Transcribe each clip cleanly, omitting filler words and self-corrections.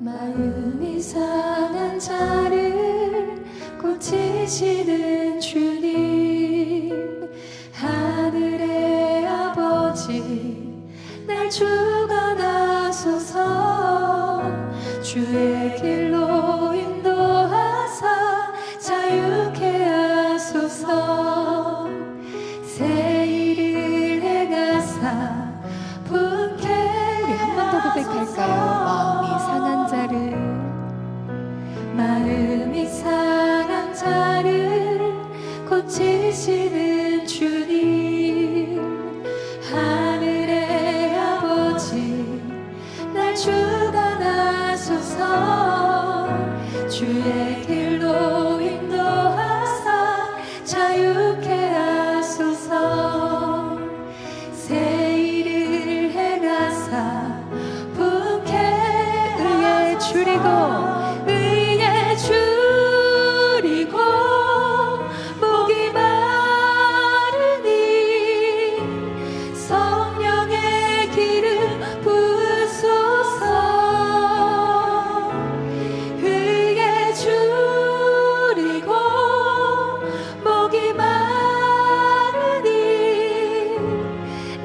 마음이 상한 자를 고치시는 주님, 하늘의 아버지 날 주관하소서. 주의 길로 인도하사 자유케 하소서. 새 일을 행하사 분케. 우리 한 번 더 고백할까요? 마음이 상한 자를 고치시는 주님, 하늘의 아버지 날 주관하소서. 주의 길로 인도하사 자유케 하소서. 새 일을 행하사 분케 의에 줄이고 목이 마르니 성령의 기름 부으소서. 의에 줄이고 목이 마르니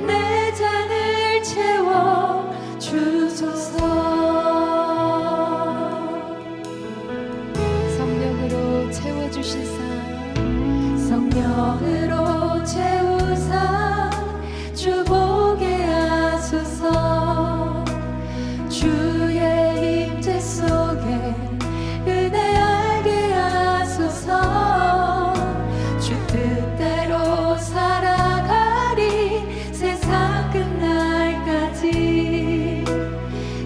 내 잔을 채워 주소서. 성령으로 채우사 주보게 하소서. 주의 임재 속에 은혜 알게 하소서. 주 뜻대로 살아가리 세상 끝날까지.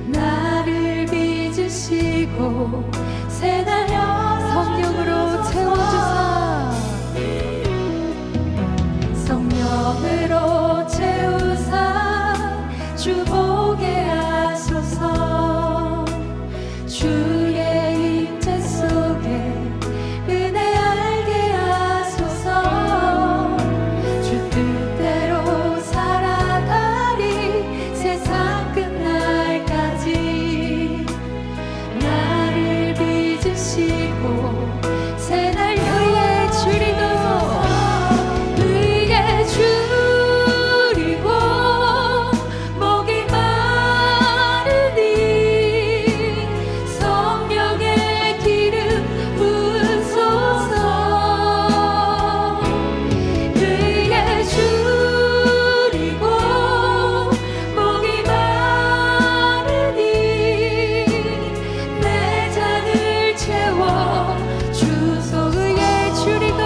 나를 빚으시고 새날 성령으로 채워주사. 성령으로 채우사 주보게 하소서. 주의 임재 속에 은혜 알게 하소서. 주 뜻대로 살아가리 세상 끝날까지. 나를 빚으시고 새날 의에 줄이고 목이 마르니 성령의 기름 부으소서. 의에 줄이고 목이 마르니 내 잔을 채워 주소. 의에 줄이고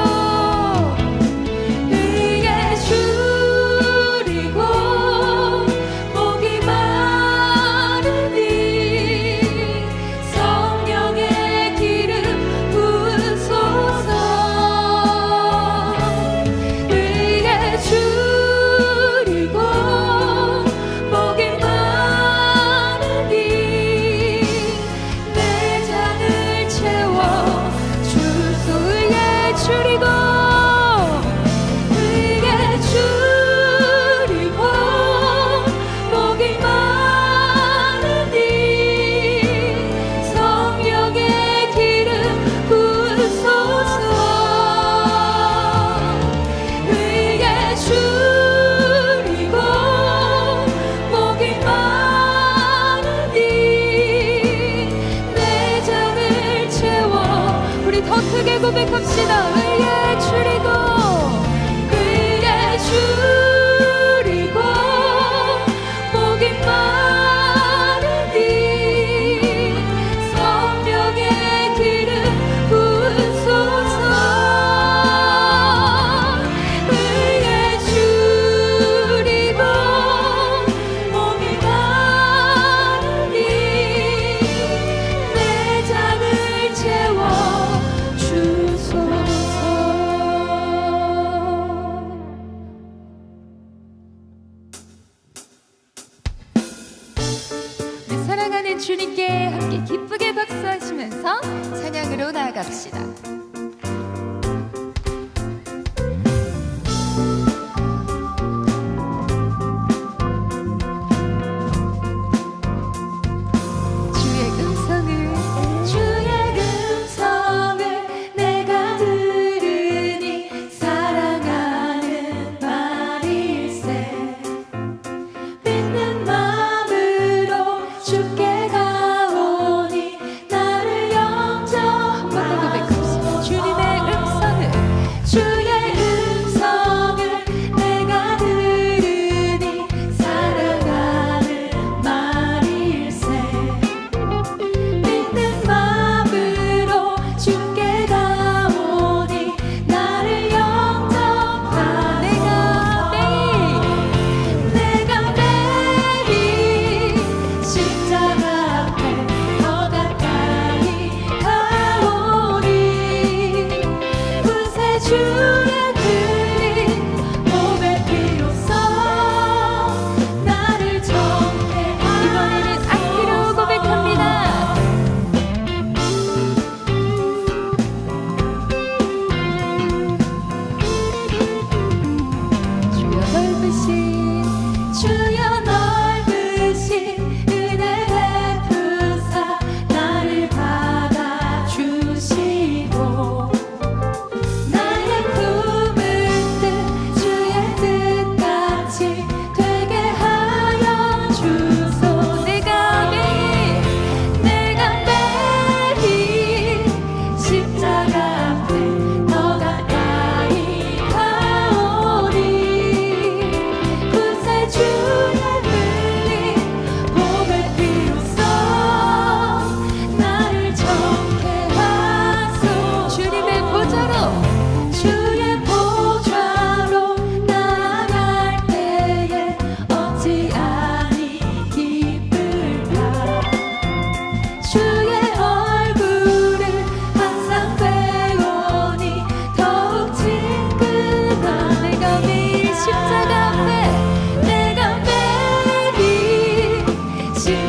크게 고백합시다. 의에 줄이고 의에 줄이고 목이 마르니 성령의 기름 부으소서. 의에 줄이고 목이 마르니 내 잔을 채워 사랑하는 주님께 함께 기쁘게 박수하시면서 찬양으로 나아갑시다. 주의 음성을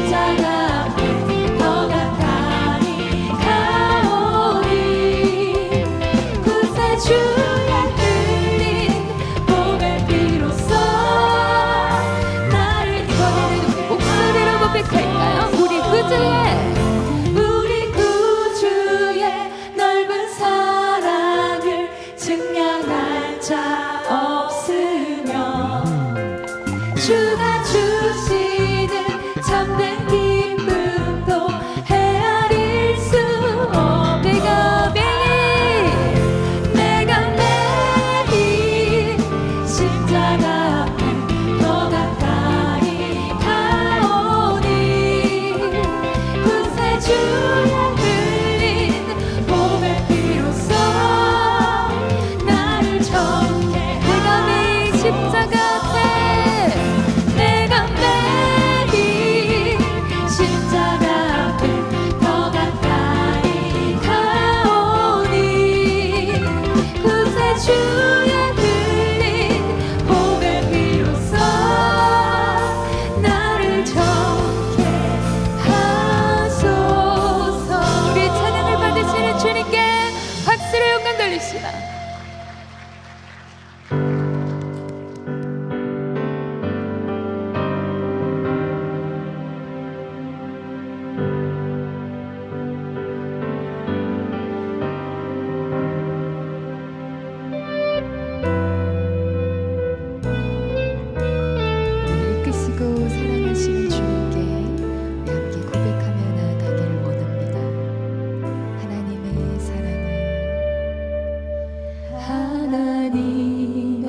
십자가 앞에 더 가까이 가오니 구세주의 흘린 보배 피로써 나를 이번에는 목소리로 고백할까요? 우리 구주의 넓은 사랑을 증명할 자 없으며 주가 주시는 참된 기쁨도 헤아릴 수 내가 매일 십자가 앞에 더 가까이 가오니 구세주의 흘린 보배 피로써 나를 정케 내가 매일 십자가 앞에 내가 매일 십자가 앞에 더 가까이 가오니 구세주의 흘린 보배 피로써 나를 정케 하소서. 우리 찬양을 받으시는 주님께 박수로 영광 돌립시다. 이끄시고 사랑하시는 주님께 우리 함께 고백하며 나아가기를 원합니다. 하나님의 사랑을 하나님의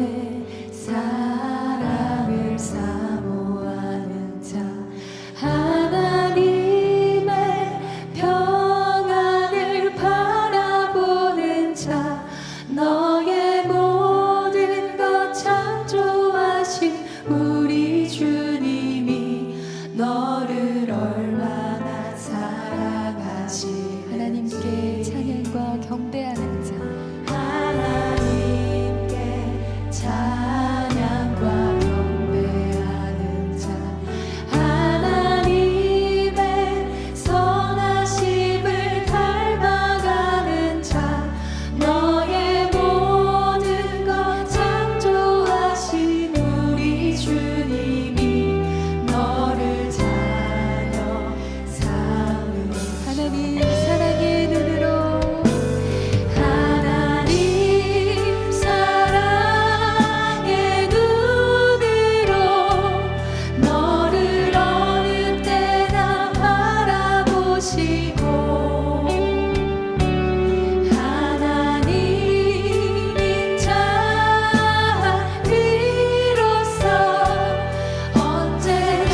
사랑을 사모하는 자 하나님의 평안을 바라보는 자 너의 모든 것 창조하신 우리 주님이 너를 얼마나 사랑하시 하나님께 찬양과 경배하는 자 하나님께 찬양과 경배하는 자 하나님의 선하심을 닮아가는 자 너의 모든 것 창조하신 우리 주님이 너를 자녀 삼으 하나님 사랑의 눈으로 하나님 사랑의 눈으로 너를 어느 때나 바라보시고 하나님인 자비로서 언제나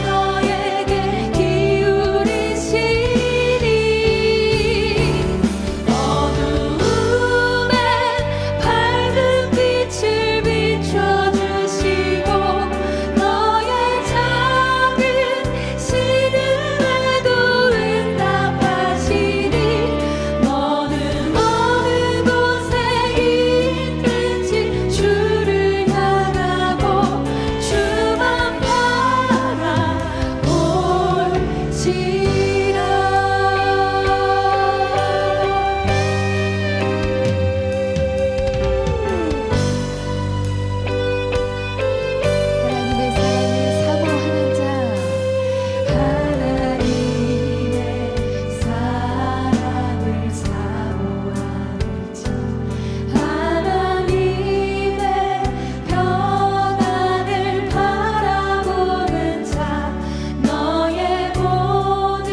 너에게 기울이시니 어두움에 밝은 빛을 비춰주시고 너의 작은 시름에도 응답하시니 너는 어느 곳에 있든지 주를 향하고 주만 바라볼지라. 하나님의 사랑을 사모하는 자 하나님의 사랑을 사모하는 자 하나님의 평안을 바라보는 자 너의 모든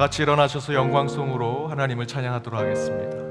같이 일어나셔서 영광송으로 하나님을 찬양하도록 하겠습니다.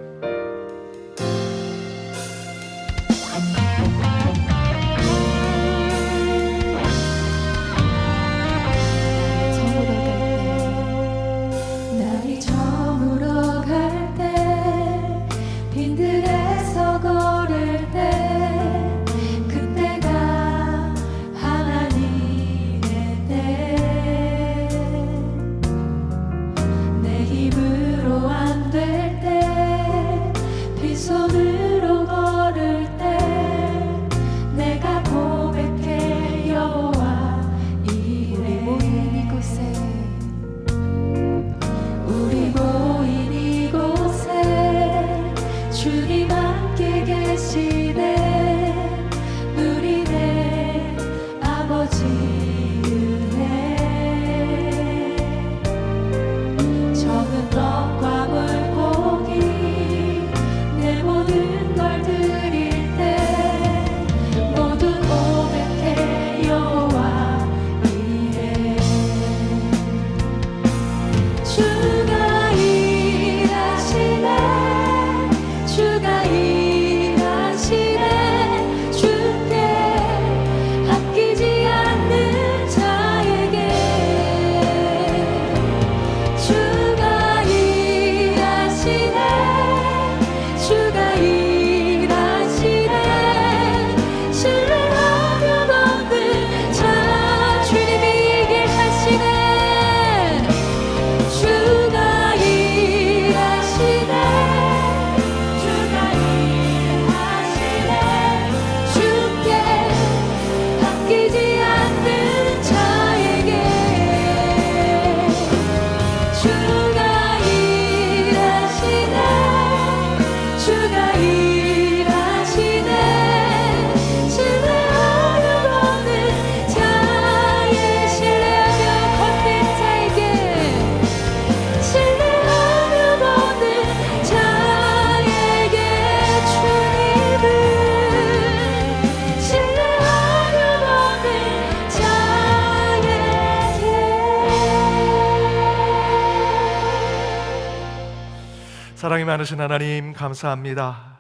사랑이 많으신 하나님 감사합니다.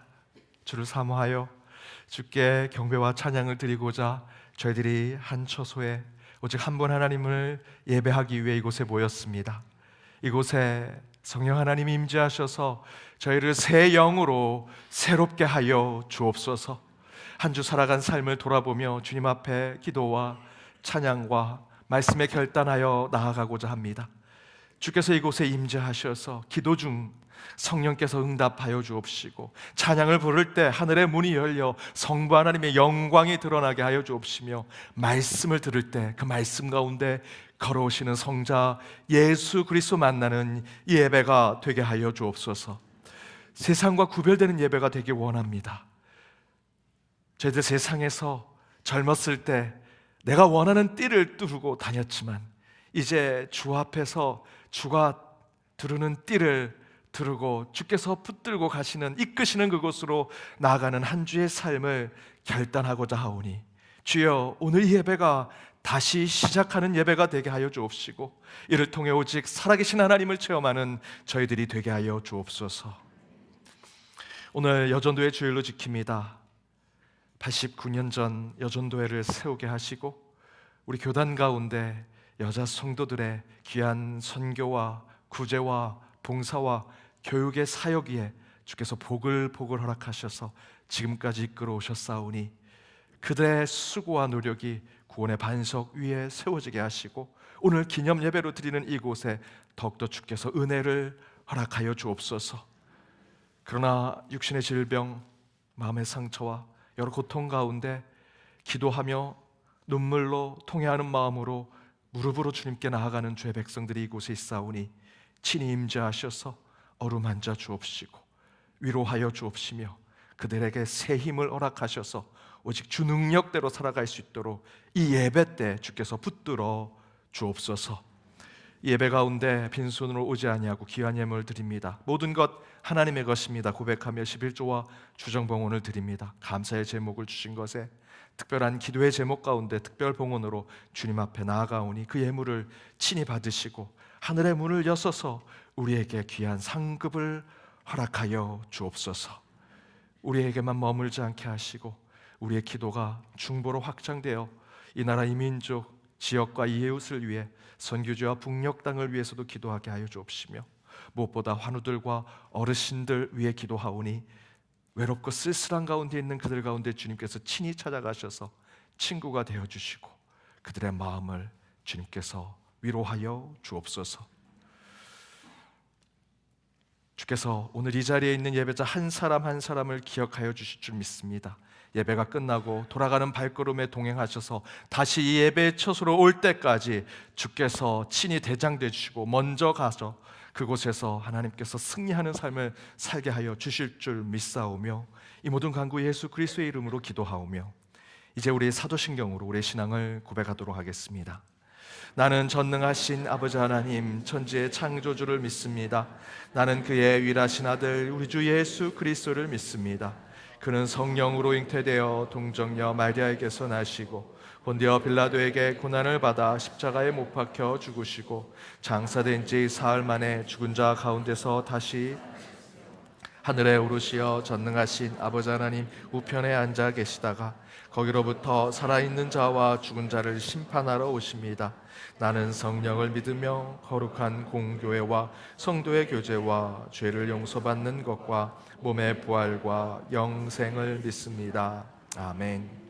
주를 사모하여 주께 경배와 찬양을 드리고자 저희들이 한 처소에 오직 한 분 하나님을 예배하기 위해 이곳에 모였습니다. 이곳에 성령 하나님이 임재하셔서 저희를 새 영으로 새롭게 하여 주옵소서. 한 주 살아간 삶을 돌아보며 주님 앞에 기도와 찬양과 말씀에 결단하여 나아가고자 합니다. 주께서 이곳에 임재하셔서 기도 중 성령께서 응답하여 주옵시고, 찬양을 부를 때 하늘의 문이 열려 성부 하나님의 영광이 드러나게 하여 주옵시며, 말씀을 들을 때 그 말씀 가운데 걸어오시는 성자 예수 그리스도 만나는 예배가 되게 하여 주옵소서. 세상과 구별되는 예배가 되길 원합니다. 저희들 세상에서 젊었을 때 내가 원하는 띠를 뚫고 다녔지만, 이제 주 앞에서 주가 두르는 띠를 두르고 주께서 붙들고 가시는, 이끄시는 그곳으로 나아가는 한 주의 삶을 결단하고자 하오니, 주여 오늘 이 예배가 다시 시작하는 예배가 되게 하여 주옵시고, 이를 통해 오직 살아계신 하나님을 체험하는 저희들이 되게 하여 주옵소서. 오늘 여전도회 주일로 지킵니다. 89년 전 여전도회를 세우게 하시고, 우리 교단 가운데 여자 성도들의 귀한 선교와 구제와 봉사와 교육의 사역 위에 주께서 복을 허락하셔서 지금까지 이끌어 오셨사오니, 그들의 수고와 노력이 구원의 반석 위에 세워지게 하시고, 오늘 기념 예배로 드리는 이곳에 더욱더 주께서 은혜를 허락하여 주옵소서. 그러나 육신의 질병, 마음의 상처와 여러 고통 가운데 기도하며 눈물로 통회하는 마음으로 무릎으로 주님께 나아가는 주의 백성들이 이곳에 있사오니, 친히 임재하셔서 어루만져 주옵시고 위로하여 주옵시며, 그들에게 새 힘을 허락하셔서 오직 주 능력대로 살아갈 수 있도록 이 예배 때 주께서 붙들어 주옵소서. 예배 가운데 빈손으로 오지 아니하고 귀한 예물을 드립니다. 모든 것 하나님의 것입니다 고백하며 11조와 주정봉헌을 드립니다. 감사의 제목을 주신 것에 특별한 기도의 제목 가운데 특별 봉헌으로 주님 앞에 나아가오니, 그 예물을 친히 받으시고 하늘의 문을 여서서 우리에게 귀한 상급을 허락하여 주옵소서. 우리에게만 머물지 않게 하시고 우리의 기도가 중보로 확장되어 이 나라 이 민족 지역과 이웃을 위해 선교지와 북녘 땅을 위해서도 기도하게 하여 주옵시며, 무엇보다 환우들과 어르신들 위해 기도하오니 외롭고 쓸쓸한 가운데 있는 그들 가운데 주님께서 친히 찾아가셔서 친구가 되어주시고 그들의 마음을 주님께서 위로하여 주옵소서. 주께서 오늘 이 자리에 있는 예배자 한 사람 한 사람을 기억하여 주실 줄 믿습니다. 예배가 끝나고 돌아가는 발걸음에 동행하셔서 다시 이 예배의 처소로 올 때까지 주께서 친히 대장되 주시고 먼저 가서 그곳에서 하나님께서 승리하는 삶을 살게 하여 주실 줄 믿사오며, 이 모든 간구 예수 그리스도의 이름으로 기도하오며, 이제 우리 사도신경으로 우리의 신앙을 고백하도록 하겠습니다. 나는 전능하신 아버지 하나님 천지의 창조주를 믿습니다. 나는 그의 위일하신 아들 우리 주 예수 그리스도를 믿습니다. 그는 성령으로 잉태되어 동정녀 마리아에게서 나시고 본디어 빌라도에게 고난을 받아 십자가에 못 박혀 죽으시고 장사된 지 사흘 만에 죽은 자 가운데서 다시 하늘에 오르시어 전능하신 아버지 하나님 우편에 앉아 계시다가 거기로부터 살아있는 자와 죽은 자를 심판하러 오십니다. 나는 성령을 믿으며 거룩한 공교회와 성도의 교제와 죄를 용서받는 것과 몸의 부활과 영생을 믿습니다. 아멘.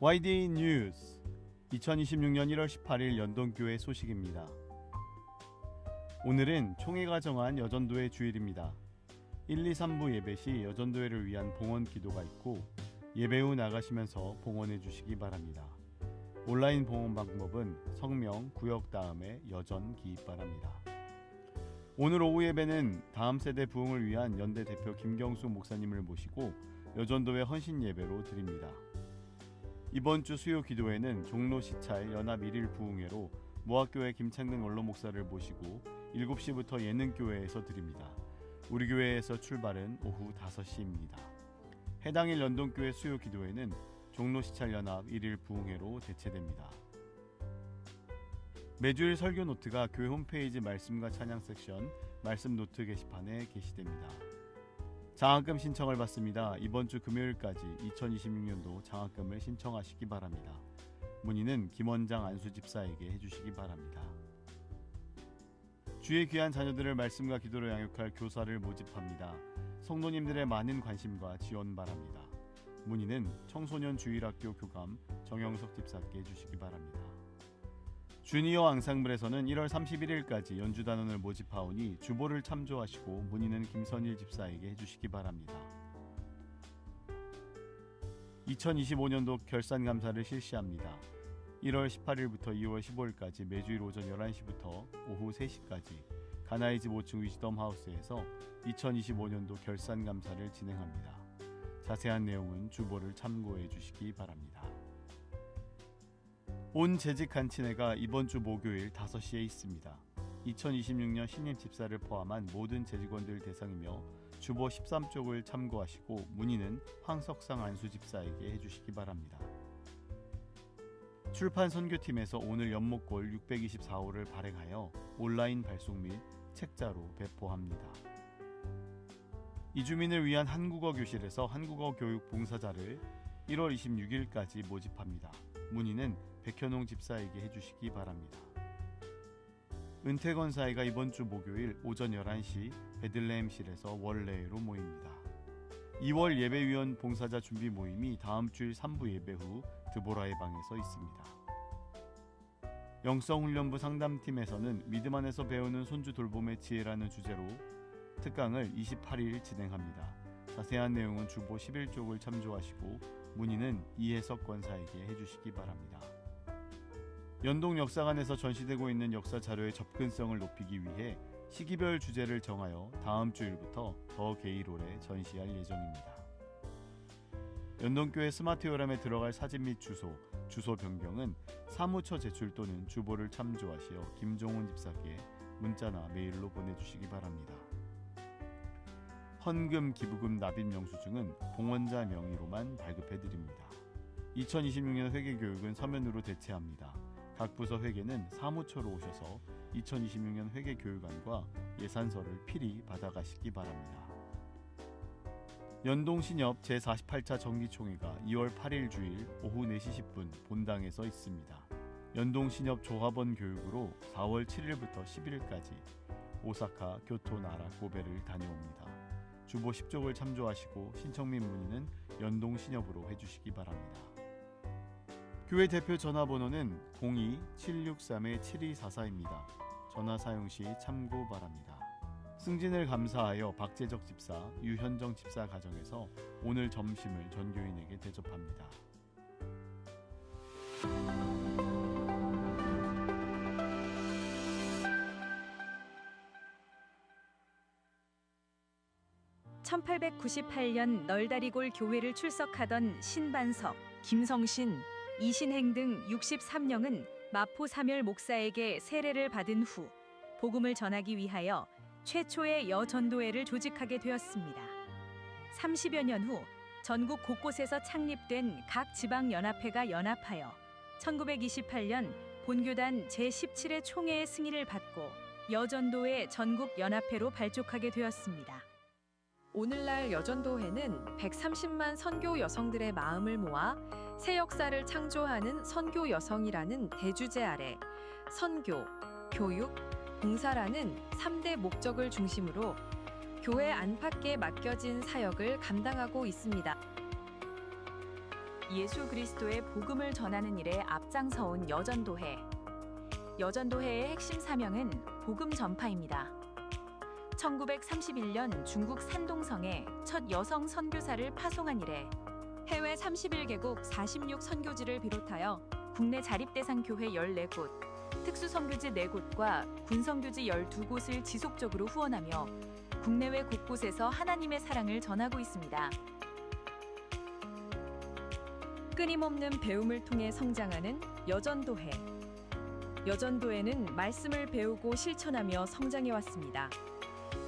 YDA 뉴스 2026년 1월 18일 연동교회 소식입니다. 오늘은 총회가 정한 여전도회 주일입니다. 1, 2, 3부 예배 시 여전도회를 위한 봉헌 기도가 있고 예배 후 나가시면서 봉헌해 주시기 바랍니다. 온라인 봉헌 방법은 성명, 구역 다음에 여전 기입 바랍니다. 오늘 오후 예배는 다음 세대 부흥을 위한 연대 대표 김경수 목사님을 모시고 여전도회 헌신 예배로 드립니다. 이번 주 수요 기도회는 종로 시찰 연합 1일 부흥회로 모학교회 김창근 원로 목사를 모시고 7시부터 예능교회에서 드립니다. 우리 교회에서 출발은 오후 5시입니다. 해당 일 연동교회 수요 기도회는 종로 시찰 연합 1일 부흥회로 대체됩니다. 매주일 설교 노트가 교회 홈페이지 말씀과 찬양 섹션 말씀 노트 게시판에 게시됩니다. 장학금 신청을 받습니다. 이번 주 금요일까지 2026년도 장학금을 신청하시기 바랍니다. 문의는 김원장 안수집사에게 해주시기 바랍니다. 주의 귀한 자녀들을 말씀과 기도로 양육할 교사를 모집합니다. 성도님들의 많은 관심과 지원 바랍니다. 문의는 청소년 주일학교 교감 정영석 집사께 해주시기 바랍니다. 주니어 앙상블에서는 1월 31일까지 연주단원을 모집하오니 주보를 참조하시고 문의는 김선일 집사에게 해주시기 바랍니다. 2025년도 결산감사를 실시합니다. 1월 18일부터 2월 15일까지 매주일 오전 11시부터 오후 3시까지 가나이 집 5층 위즈덤 하우스에서 2025년도 결산감사를 진행합니다. 자세한 내용은 주보를 참고해 주시기 바랍니다. 온 재직 간치회가 이번 주 목요일 5시에 있습니다. 2026년 신임 집사를 포함한 모든 재직원들 대상이며 주보 13쪽을 참고하시고 문의는 황석상 안수집사에게 해주시기 바랍니다. 출판 선교팀에서 오늘 연목골 624호를 발행하여 온라인 발송 및 책자로 배포합니다. 이주민을 위한 한국어 교실에서 한국어 교육 봉사자를 1월 26일까지 모집합니다. 문의는 백현홍 집사에게 해주시기 바랍니다. 은퇴 권사회가 이번 주 목요일 오전 11시 베들레헴실에서 원례회로 모입니다. 2월 예배위원 봉사자 준비 모임이 다음 주일 3부 예배 후 드보라의 방에서 있습니다. 영성훈련부 상담팀에서는 믿음 안에서 배우는 손주 돌봄의 지혜라는 주제로 특강을 28일 진행합니다. 자세한 내용은 주보 11쪽을 참조하시고 문의는 이혜석 권사에게 해주시기 바랍니다. 연동 역사관에서 전시되고 있는 역사 자료의 접근성을 높이기 위해 시기별 주제를 정하여 다음 주일부터 더 게이롤에 전시할 예정입니다. 연동교회 스마트요람에 들어갈 사진 및 주소 변경은 사무처 제출 또는 주보를 참조하시어 김종훈 집사께 문자나 메일로 보내주시기 바랍니다. 헌금, 기부금, 납입 영수증은 봉헌자 명의로만 발급해드립니다. 2026년 회계교육은 서면으로 대체합니다. 각 부서 회계는 사무처로 오셔서 2026년 회계교육안과 예산서를 필히 받아가시기 바랍니다. 연동신협 제48차 정기총회가 2월 8일 주일 오후 4시 10분 본당에서 있습니다. 연동신협 조합원 교육으로 4월 7일부터 10일까지 오사카, 교토, 나라, 고베를 다녀옵니다. 주보 10쪽을 참조하시고 신청 및 문의는 연동신협으로 해주시기 바랍니다. 교회 대표 전화번호는 02-763-7244입니다. 전화 사용 시 참고 바랍니다. 승진을 감사하여 박재적 집사, 유현정 집사 가정에서 오늘 점심을 전교인에게 대접합니다. (1898년) 널다리골 교회를 출석하던 신반석, 김성신, 이신행 등 63명은 마포 사멸 목사에게 세례를 받은 후 복음을 전하기 위하여 최초의 여전도회를 조직하게 되었습니다. 30여 년 후 전국 곳곳에서 창립된 각 지방연합회가 연합하여 1928년 본교단 제17회 총회의 승인을 받고 여전도회 전국연합회로 발족하게 되었습니다. 오늘날 여전도회는 130만 선교 여성들의 마음을 모아 새 역사를 창조하는 선교 여성이라는 대주제 아래 선교, 교육, 봉사라는 3대 목적을 중심으로 교회 안팎에 맡겨진 사역을 감당하고 있습니다. 예수 그리스도의 복음을 전하는 일에 앞장서온 여전도회. 여전도회의 핵심 사명은 복음 전파입니다. 1931년 중국 산동성에 첫 여성 선교사를 파송한 이래 해외 31개국 46 선교지를 비롯하여 국내 자립대상 교회 14곳, 특수선교지 4곳과 군선교지 12곳을 지속적으로 후원하며 국내외 곳곳에서 하나님의 사랑을 전하고 있습니다. 끊임없는 배움을 통해 성장하는 여전도회. 여전도회는 말씀을 배우고 실천하며 성장해왔습니다.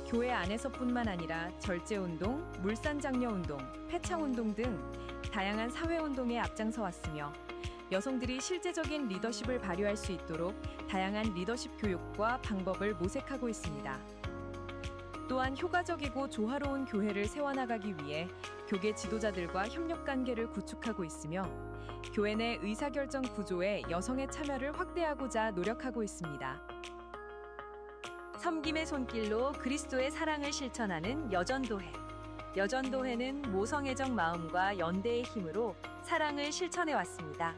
교회 안에서뿐만 아니라 절제운동, 물산장려운동, 폐창운동 등 다양한 사회운동에 앞장서 왔으며 여성들이 실제적인 리더십을 발휘할 수 있도록 다양한 리더십 교육과 방법을 모색하고 있습니다. 또한 효과적이고 조화로운 교회를 세워나가기 위해 교계 지도자들과 협력관계를 구축하고 있으며 교회 내 의사결정 구조에 여성의 참여를 확대하고자 노력하고 있습니다. 섬김의 손길로 그리스도의 사랑을 실천하는 여전도회. 여전도회는 모성애적 마음과 연대의 힘으로 사랑을 실천해 왔습니다.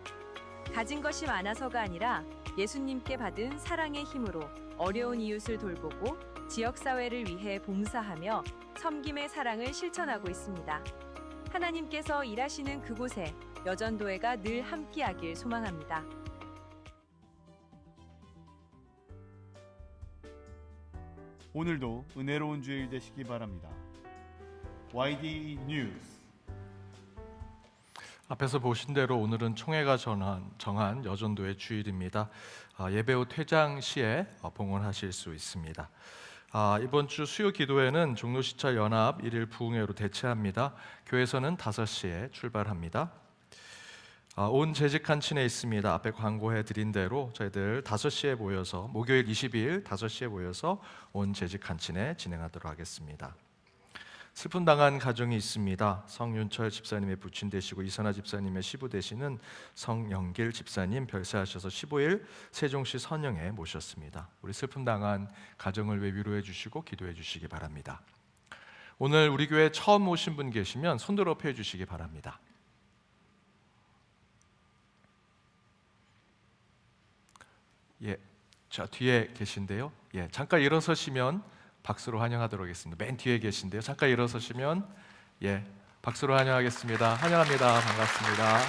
가진 것이 많아서가 아니라 예수님께 받은 사랑의 힘으로 어려운 이웃을 돌보고 지역사회를 위해 봉사하며 섬김의 사랑을 실천하고 있습니다. 하나님께서 일하시는 그곳에 여전도회가 늘 함께하길 소망합니다. 오늘도 은혜로운 주일 되시기 바랍니다. YD 뉴스. 앞에서 보신 대로 오늘은 총회가 정한 여전도의 주일입니다. 예배 후 퇴장 시에 봉헌하실 수 있습니다. 이번 주 수요 기도회는 종로시찰 연합 1일 부흥회로 대체합니다. 교회에서는 5시에 출발합니다. 온 재직한친에 있습니다. 앞에 광고해 드린 대로 저희들 5시에 모여서 목요일 22일 5시에 모여서 온 재직한친에 진행하도록 하겠습니다. 슬픔 당한 가정이 있습니다. 성윤철 집사님의 부친 되시고 이선아 집사님의 시부 되시는 성영길 집사님 별세하셔서 15일 세종시 선영에 모셨습니다. 우리 슬픔 당한 가정을 위해 위로해 주시고 기도해 주시기 바랍니다. 오늘 우리 교회 처음 오신 분 계시면 손들어 펴 주시기 바랍니다. 예, 자 뒤에 계신데요. 예, 잠깐 일어서시면 박수로 환영하도록 하겠습니다. 맨 뒤에 계신데요. 잠깐 일어서시면 예, 박수로 환영하겠습니다. 환영합니다. 반갑습니다.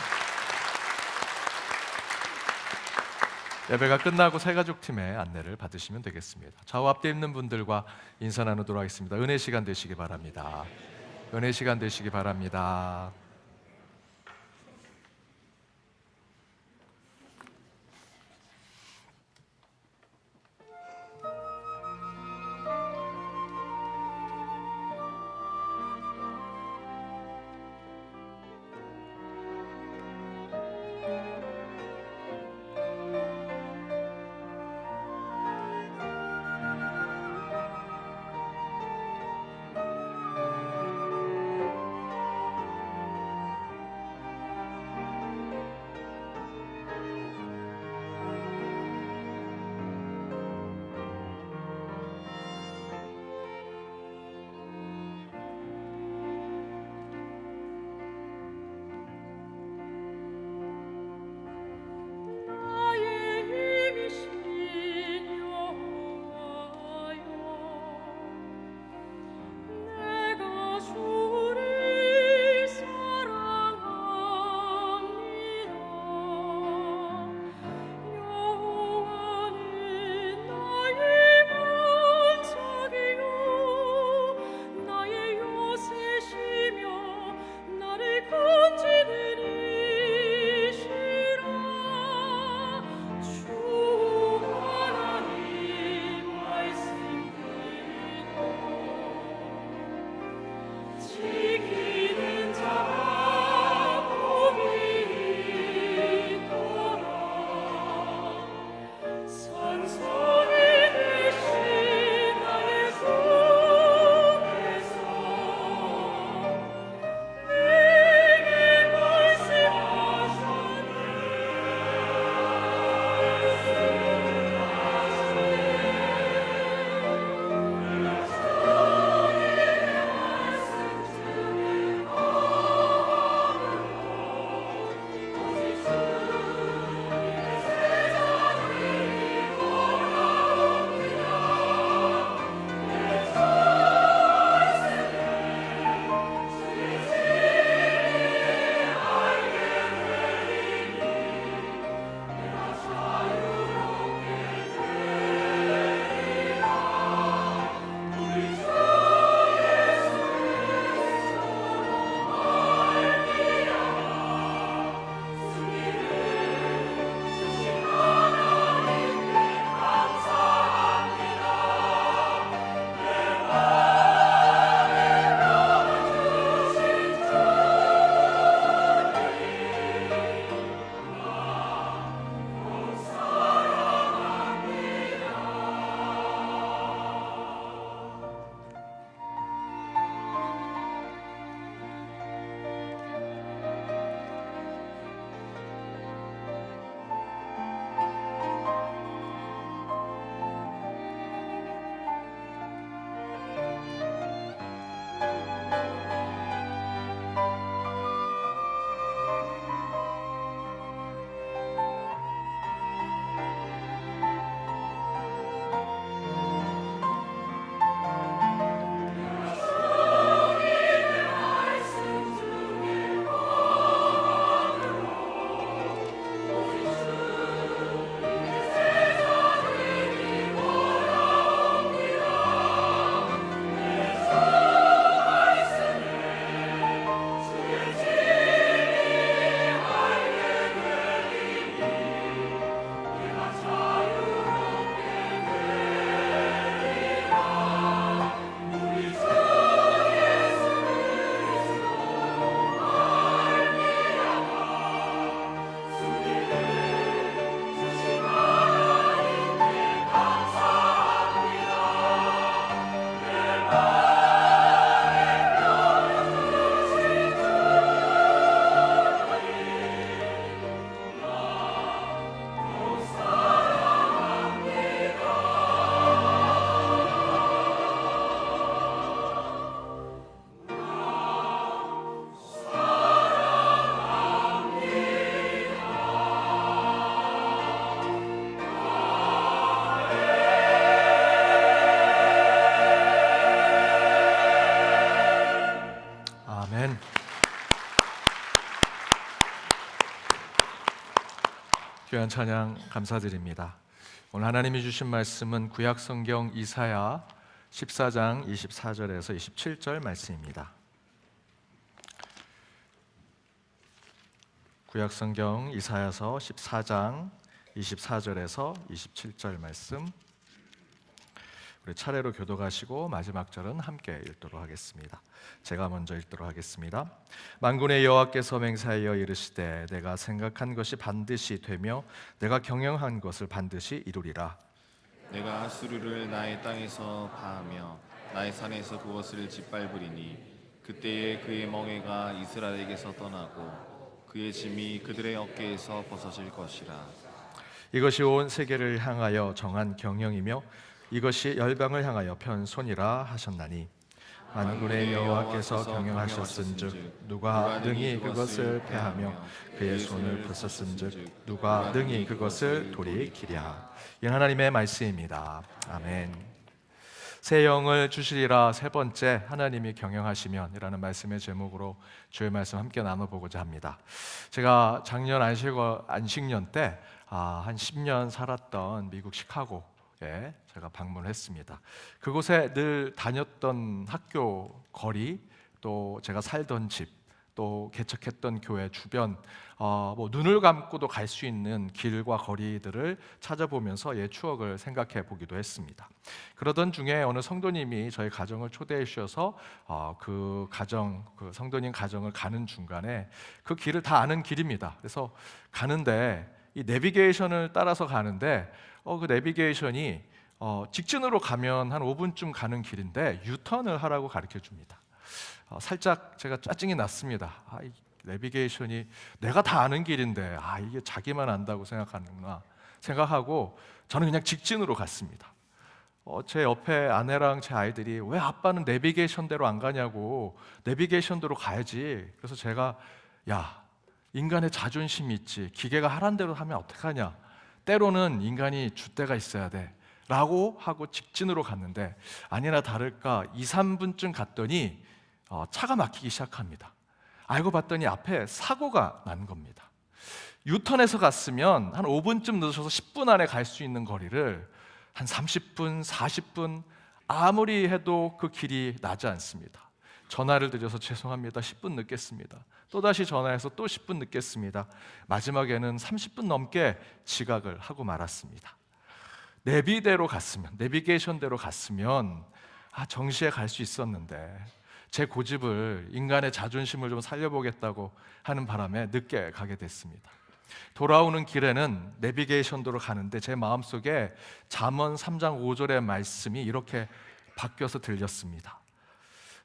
예배가 끝나고 새가족 팀의 안내를 받으시면 되겠습니다. 좌우 앞뒤 있는 분들과 인사 나누도록 하겠습니다. 은혜 시간 되시기 바랍니다. 은혜 시간 되시기 바랍니다. 귀한 찬양 감사드립니다. 오늘 하나님이 주신 말씀은 구약성경 이사야 14장 24절에서 27절 말씀입니다. 구약성경 이사야서 14장 24절에서 27절 말씀, 우리 차례로 교독하시고 마지막 절은 함께 읽도록 하겠습니다. 제가 먼저 읽도록 하겠습니다. 만군의 여호와께서 맹세하여 이르시되 내가 생각한 것이 반드시 되며 내가 경영한 것을 반드시 이루리라. 내가 아수르를 나의 땅에서 파하며 나의 산에서 그것을 짓밟으리니 그때에 그의 멍에가 이스라엘에게서 떠나고 그의 짐이 그들의 어깨에서 벗어질 것이라. 이것이 온 세계를 향하여 정한 경영이며 이것이 열방을 향하여 편 손이라 하셨나니 만군의 여호와께서 경영하셨은즉 누가 능히 그것을 패하며 그의 손을 벗었은즉 누가 능히 그것을 돌이키랴. 이 하나님의 말씀입니다. 아멘. 새 영을 주시리라. 세 번째, 하나님이 경영하시면이라는 말씀의 제목으로 주의 말씀 함께 나눠보고자 합니다. 제가 작년 안식년 때 한 10년 살았던 미국 시카고에 제가 방문했습니다. 그곳에 늘 다녔던 학교 거리, 또 제가 살던 집, 또 개척했던 교회 주변, 눈을 감고도 갈 수 있는 길과 거리들을 찾아보면서 옛 추억을 생각해 보기도 했습니다. 그러던 중에 어느 성도님이 저희 가정을 초대해 주셔서 그 성도님 가정을 가는 중간에 그 길을 다 아는 길입니다. 그래서 가는데 이 내비게이션을 따라서 가는데 그 내비게이션이 직진으로 가면 한 5분쯤 가는 길인데 유턴을 하라고 가르쳐 줍니다. 살짝 제가 짜증이 났습니다. 이 내비게이션이 내가 다 아는 길인데 이게 자기만 안다고 생각하는구나 생각하고 저는 그냥 직진으로 갔습니다. 제 옆에 아내랑 제 아이들이 왜 아빠는 내비게이션대로 안 가냐고, 내비게이션대로 가야지. 그래서 제가 인간의 자존심이 있지, 기계가 하란 대로 하면 어떡하냐, 때로는 인간이 줏대가 있어야 돼 라고 하고 직진으로 갔는데 아니나 다를까 2-3분쯤 갔더니 차가 막히기 시작합니다. 알고 봤더니 앞에 사고가 난 겁니다. 유턴해서 갔으면 한 5분쯤 늦어서 10분 안에 갈 수 있는 거리를 한 30분, 40분 아무리 해도 그 길이 나지 않습니다. 전화를 드려서 죄송합니다, 10분 늦겠습니다. 또다시 전화해서 또 10분 늦겠습니다. 마지막에는 30분 넘게 지각을 하고 말았습니다. 내비게이션대로 갔으면 정시에 갈 수 있었는데 제 고집을, 인간의 자존심을 좀 살려보겠다고 하는 바람에 늦게 가게 됐습니다. 돌아오는 길에는 내비게이션대로 가는데 제 마음속에 잠언 3장 5절의 말씀이 이렇게 바뀌어서 들렸습니다.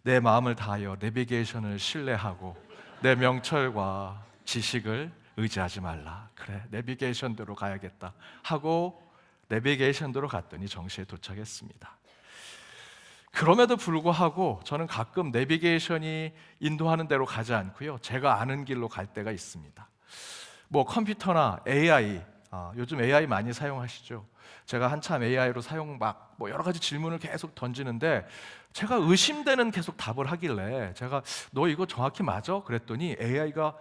내 마음을 다하여 내비게이션을 신뢰하고 내 명철과 지식을 의지하지 말라. 그래, 내비게이션대로 가야겠다 하고 내비게이션대로 갔더니 정시에 도착했습니다. 그럼에도 불구하고 저는 가끔 내비게이션이 인도하는 대로 가지 않고요, 제가 아는 길로 갈 때가 있습니다. 컴퓨터나 AI, 요즘 AI 많이 사용하시죠? 제가 한참 AI로 여러 가지 질문을 계속 던지는데 제가 의심되는 계속 답을 하길래 제가 너 이거 정확히 맞아? 그랬더니 AI가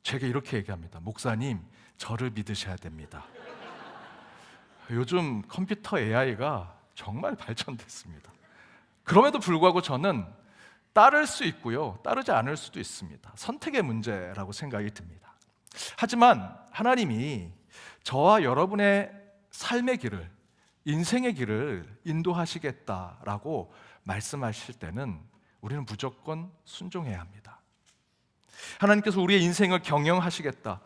제게 이렇게 얘기합니다. 목사님, 저를 믿으셔야 됩니다. 요즘 컴퓨터 AI가 정말 발전됐습니다. 그럼에도 불구하고 저는 따를 수 있고요, 따르지 않을 수도 있습니다. 선택의 문제라고 생각이 듭니다. 하지만 하나님이 저와 여러분의 삶의 길을, 인생의 길을 인도하시겠다라고 말씀하실 때는 우리는 무조건 순종해야 합니다. 하나님께서 우리의 인생을 경영하시겠다,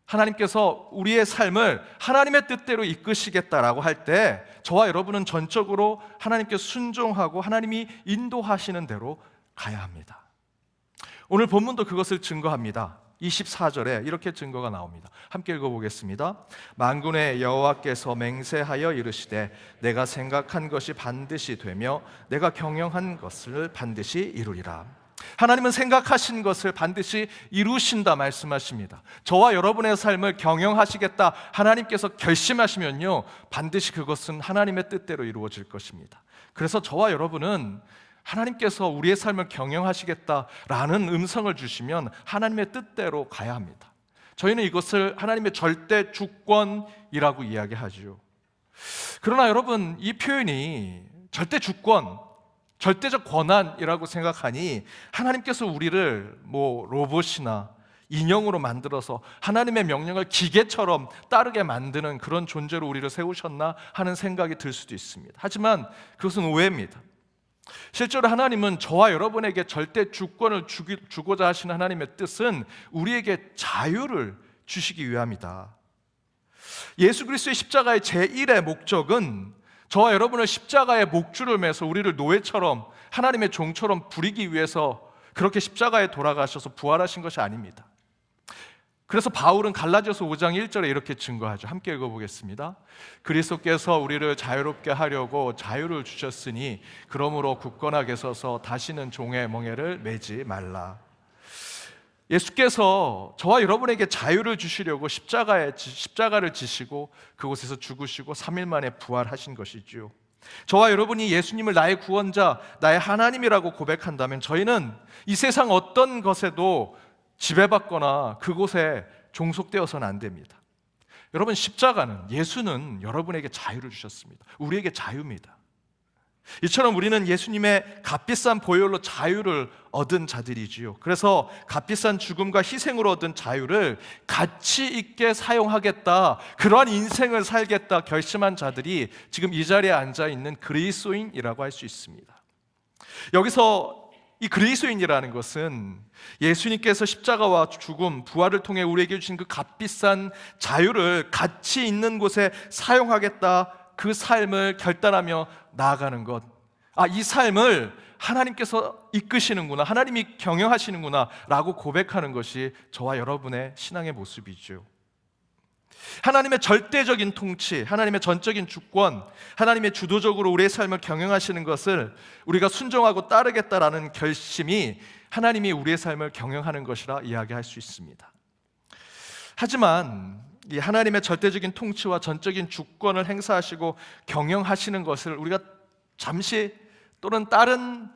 하나님께서 우리의 삶을 하나님의 뜻대로 이끄시겠다라고 할 때 저와 여러분은 전적으로 하나님께 순종하고 하나님이 인도하시는 대로 가야 합니다. 오늘 본문도 그것을 증거합니다. 24절에 이렇게 증거가 나옵니다. 함께 읽어보겠습니다. 만군의 여호와께서 맹세하여 이르시되 내가 생각한 것이 반드시 되며 내가 경영한 것을 반드시 이루리라. 하나님은 생각하신 것을 반드시 이루신다 말씀하십니다. 저와 여러분의 삶을 경영하시겠다 하나님께서 결심하시면요, 반드시 그것은 하나님의 뜻대로 이루어질 것입니다. 그래서 저와 여러분은 하나님께서 우리의 삶을 경영하시겠다라는 음성을 주시면 하나님의 뜻대로 가야 합니다. 저희는 이것을 하나님의 절대 주권이라고 이야기하죠. 그러나 여러분, 이 표현이 절대 주권, 절대적 권한이라고 생각하니 하나님께서 우리를 로봇이나 인형으로 만들어서 하나님의 명령을 기계처럼 따르게 만드는 그런 존재로 우리를 세우셨나 하는 생각이 들 수도 있습니다. 하지만 그것은 오해입니다. 실제로 하나님은 저와 여러분에게 절대 주권을 주고자 하시는 하나님의 뜻은 우리에게 자유를 주시기 위함이다. 예수 그리스도의 십자가의 제1의 목적은 저와 여러분을 십자가의 목줄을 매서 우리를 노예처럼 하나님의 종처럼 부리기 위해서 그렇게 십자가에 돌아가셔서 부활하신 것이 아닙니다. 그래서 바울은 갈라디아서 5장 1절에 이렇게 증거하죠. 함께 읽어보겠습니다. 그리스도께서 우리를 자유롭게 하려고 자유를 주셨으니 그러므로 굳건하게 서서 다시는 종의 멍에를 매지 말라. 예수께서 저와 여러분에게 자유를 주시려고 십자가를 지시고 그곳에서 죽으시고 3일 만에 부활하신 것이지요. 저와 여러분이 예수님을 나의 구원자, 나의 하나님이라고 고백한다면 저희는 이 세상 어떤 것에도 지배받거나 그곳에 종속되어서는 안 됩니다. 여러분, 십자가는, 예수는 여러분에게 자유를 주셨습니다. 우리에게 자유입니다. 이처럼 우리는 예수님의 값비싼 보혈로 자유를 얻은 자들이지요. 그래서 값비싼 죽음과 희생으로 얻은 자유를 가치 있게 사용하겠다, 그러한 인생을 살겠다 결심한 자들이 지금 이 자리에 앉아 있는 그리스도인이라고 할 수 있습니다. 여기서 이 그리스도인이라는 것은 예수님께서 십자가와 죽음, 부활을 통해 우리에게 주신 그 값비싼 자유를 가치 있는 곳에 사용하겠다, 그 삶을 결단하며 나아가는 것. 이 삶을 하나님께서 이끄시는구나, 하나님이 경영하시는구나 라고 고백하는 것이 저와 여러분의 신앙의 모습이죠. 하나님의 절대적인 통치, 하나님의 전적인 주권, 하나님의 주도적으로 우리의 삶을 경영하시는 것을 우리가 순종하고 따르겠다라는 결심이 하나님이 우리의 삶을 경영하는 것이라 이야기할 수 있습니다. 하지만 이 하나님의 절대적인 통치와 전적인 주권을 행사하시고 경영하시는 것을 우리가 잠시 또는 다른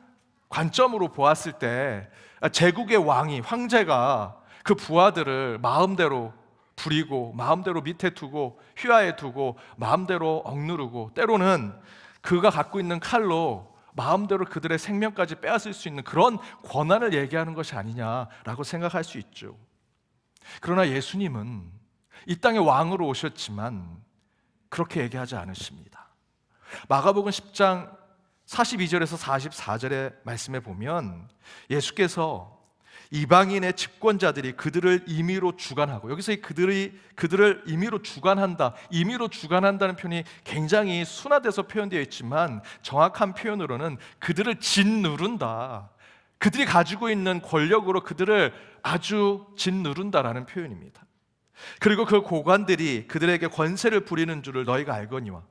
관점으로 보았을 때 제국의 왕이, 황제가 그 부하들을 마음대로 부리고 마음대로 밑에 두고 휘하에 두고 마음대로 억누르고 때로는 그가 갖고 있는 칼로 마음대로 그들의 생명까지 빼앗을 수 있는 그런 권한을 얘기하는 것이 아니냐라고 생각할 수 있죠. 그러나 예수님은 이 땅에 왕으로 오셨지만 그렇게 얘기하지 않으십니다. 마가복음 10장 42절에서 44절의 말씀에 보면 예수께서 이방인의 집권자들이 그들을 임의로 주관하고, 여기서 그들을 임의로 주관한다, 임의로 주관한다는 표현이 굉장히 순화돼서 표현되어 있지만 정확한 표현으로는 그들을 짓누른다, 그들이 가지고 있는 권력으로 그들을 아주 짓누른다라는 표현입니다. 그리고 그 고관들이 그들에게 권세를 부리는 줄을 너희가 알거니와,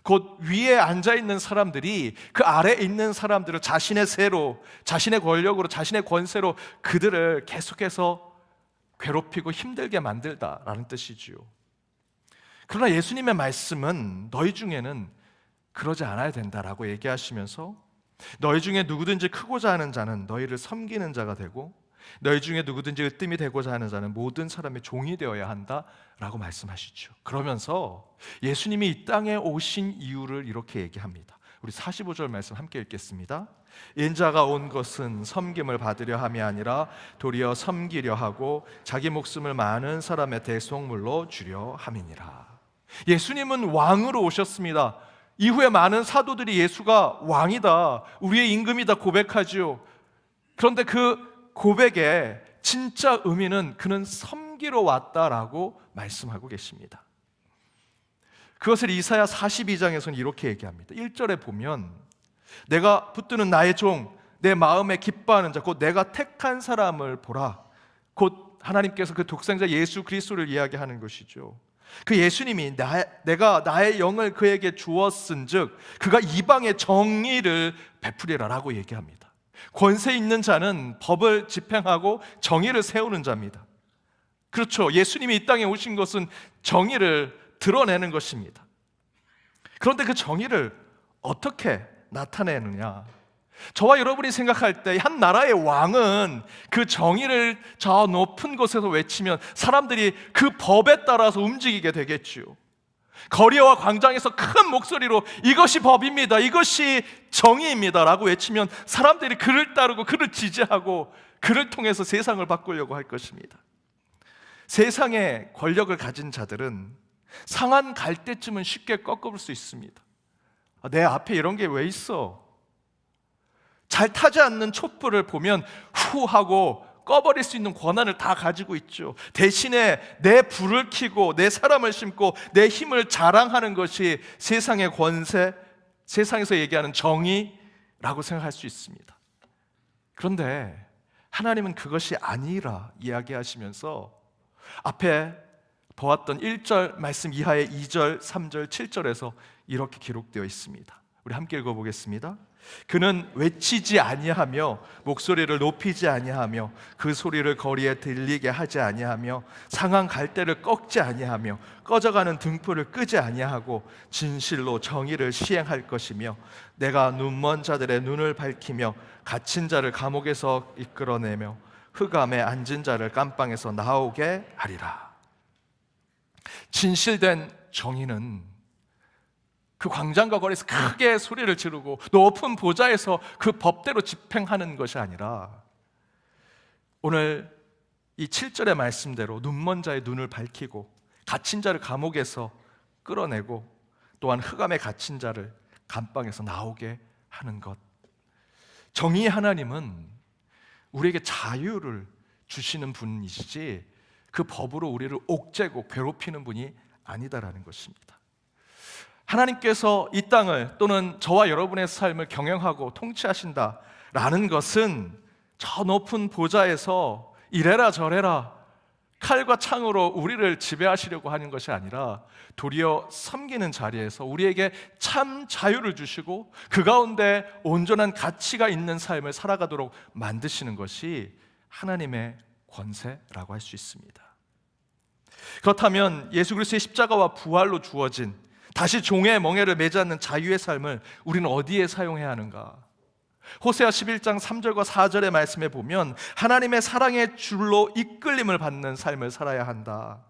곧 위에 앉아있는 사람들이 그 아래에 있는 사람들을 자신의 세로, 자신의 권력으로, 자신의 권세로 그들을 계속해서 괴롭히고 힘들게 만들다라는 뜻이지요. 그러나 예수님의 말씀은 너희 중에는 그러지 않아야 된다라고 얘기하시면서 너희 중에 누구든지 크고자 하는 자는 너희를 섬기는 자가 되고 너희 중에 누구든지 으뜸이 되고자 하는 자는 모든 사람의 종이 되어야 한다라고 말씀하시죠. 그러면서 예수님이 이 땅에 오신 이유를 이렇게 얘기합니다. 우리 45절 말씀 함께 읽겠습니다. 인자가 온 것은 섬김을 받으려 함이 아니라 도리어 섬기려 하고 자기 목숨을 많은 사람의 대속물로 주려 함이니라. 예수님은 왕으로 오셨습니다. 이후에 많은 사도들이 예수가 왕이다, 우리의 임금이다 고백하지요. 그런데 그 고백의 진짜 의미는 그는 섬기러 왔다라고 말씀하고 계십니다. 그것을 이사야 42장에서는 이렇게 얘기합니다. 1절에 보면 내가 붙드는 나의 종, 내 마음에 기뻐하는 자, 곧 내가 택한 사람을 보라. 곧 하나님께서 그 독생자 예수 그리스도를 이야기하는 것이죠. 그 예수님이 내가 나의 영을 그에게 주었은즉 그가 이방의 정의를 베푸리라라고 얘기합니다. 권세 있는 자는 법을 집행하고 정의를 세우는 자입니다. 그렇죠. 예수님이 이 땅에 오신 것은 정의를 드러내는 것입니다. 그런데 그 정의를 어떻게 나타내느냐? 저와 여러분이 생각할 때 한 나라의 왕은 그 정의를 저 높은 곳에서 외치면 사람들이 그 법에 따라서 움직이게 되겠죠. 거리와 광장에서 큰 목소리로 이것이 법입니다, 이것이 정의입니다 라고 외치면 사람들이 그를 따르고 그를 지지하고 그를 통해서 세상을 바꾸려고 할 것입니다. 세상의 권력을 가진 자들은 상한 갈대쯤은 쉽게 꺾어볼 수 있습니다. 내 앞에 이런 게 왜 있어? 잘 타지 않는 촛불을 보면 후 하고 꺼버릴 수 있는 권한을 다 가지고 있죠. 대신에 내 불을 켜고 내 사람을 심고 내 힘을 자랑하는 것이 세상의 권세, 세상에서 얘기하는 정의라고 생각할 수 있습니다. 그런데 하나님은 그것이 아니라 이야기하시면서 앞에 보았던 1절 말씀 이하의 2절, 3절, 7절에서 이렇게 기록되어 있습니다. 우리 함께 읽어보겠습니다. 그는 외치지 아니하며 목소리를 높이지 아니하며 그 소리를 거리에 들리게 하지 아니하며 상한 갈대를 꺾지 아니하며 꺼져가는 등불을 끄지 아니하고 진실로 정의를 시행할 것이며 내가 눈먼 자들의 눈을 밝히며 갇힌 자를 감옥에서 이끌어내며 흑암에 앉은 자를 깜방에서 나오게 하리라. 진실된 정의는 그 광장과 거리에서 크게 소리를 지르고 높은 보좌에서 그 법대로 집행하는 것이 아니라 오늘 이 7절의 말씀대로 눈먼 자의 눈을 밝히고 갇힌 자를 감옥에서 끌어내고 또한 흑암에 갇힌 자를 감방에서 나오게 하는 것. 정의의 하나님은 우리에게 자유를 주시는 분이시지 그 법으로 우리를 옥죄고 괴롭히는 분이 아니다라는 것입니다. 하나님께서 이 땅을 또는 저와 여러분의 삶을 경영하고 통치하신다라는 것은 저 높은 보좌에서 이래라 저래라 칼과 창으로 우리를 지배하시려고 하는 것이 아니라 도리어 섬기는 자리에서 우리에게 참 자유를 주시고 그 가운데 온전한 가치가 있는 삶을 살아가도록 만드시는 것이 하나님의 권세라고 할 수 있습니다. 그렇다면 예수 그리스도의 십자가와 부활로 주어진 다시 종의 멍에를 매지 않는 자유의 삶을 우리는 어디에 사용해야 하는가? 호세아 11장 3절과 4절의 말씀에 보면 하나님의 사랑의 줄로 이끌림을 받는 삶을 살아야 한다.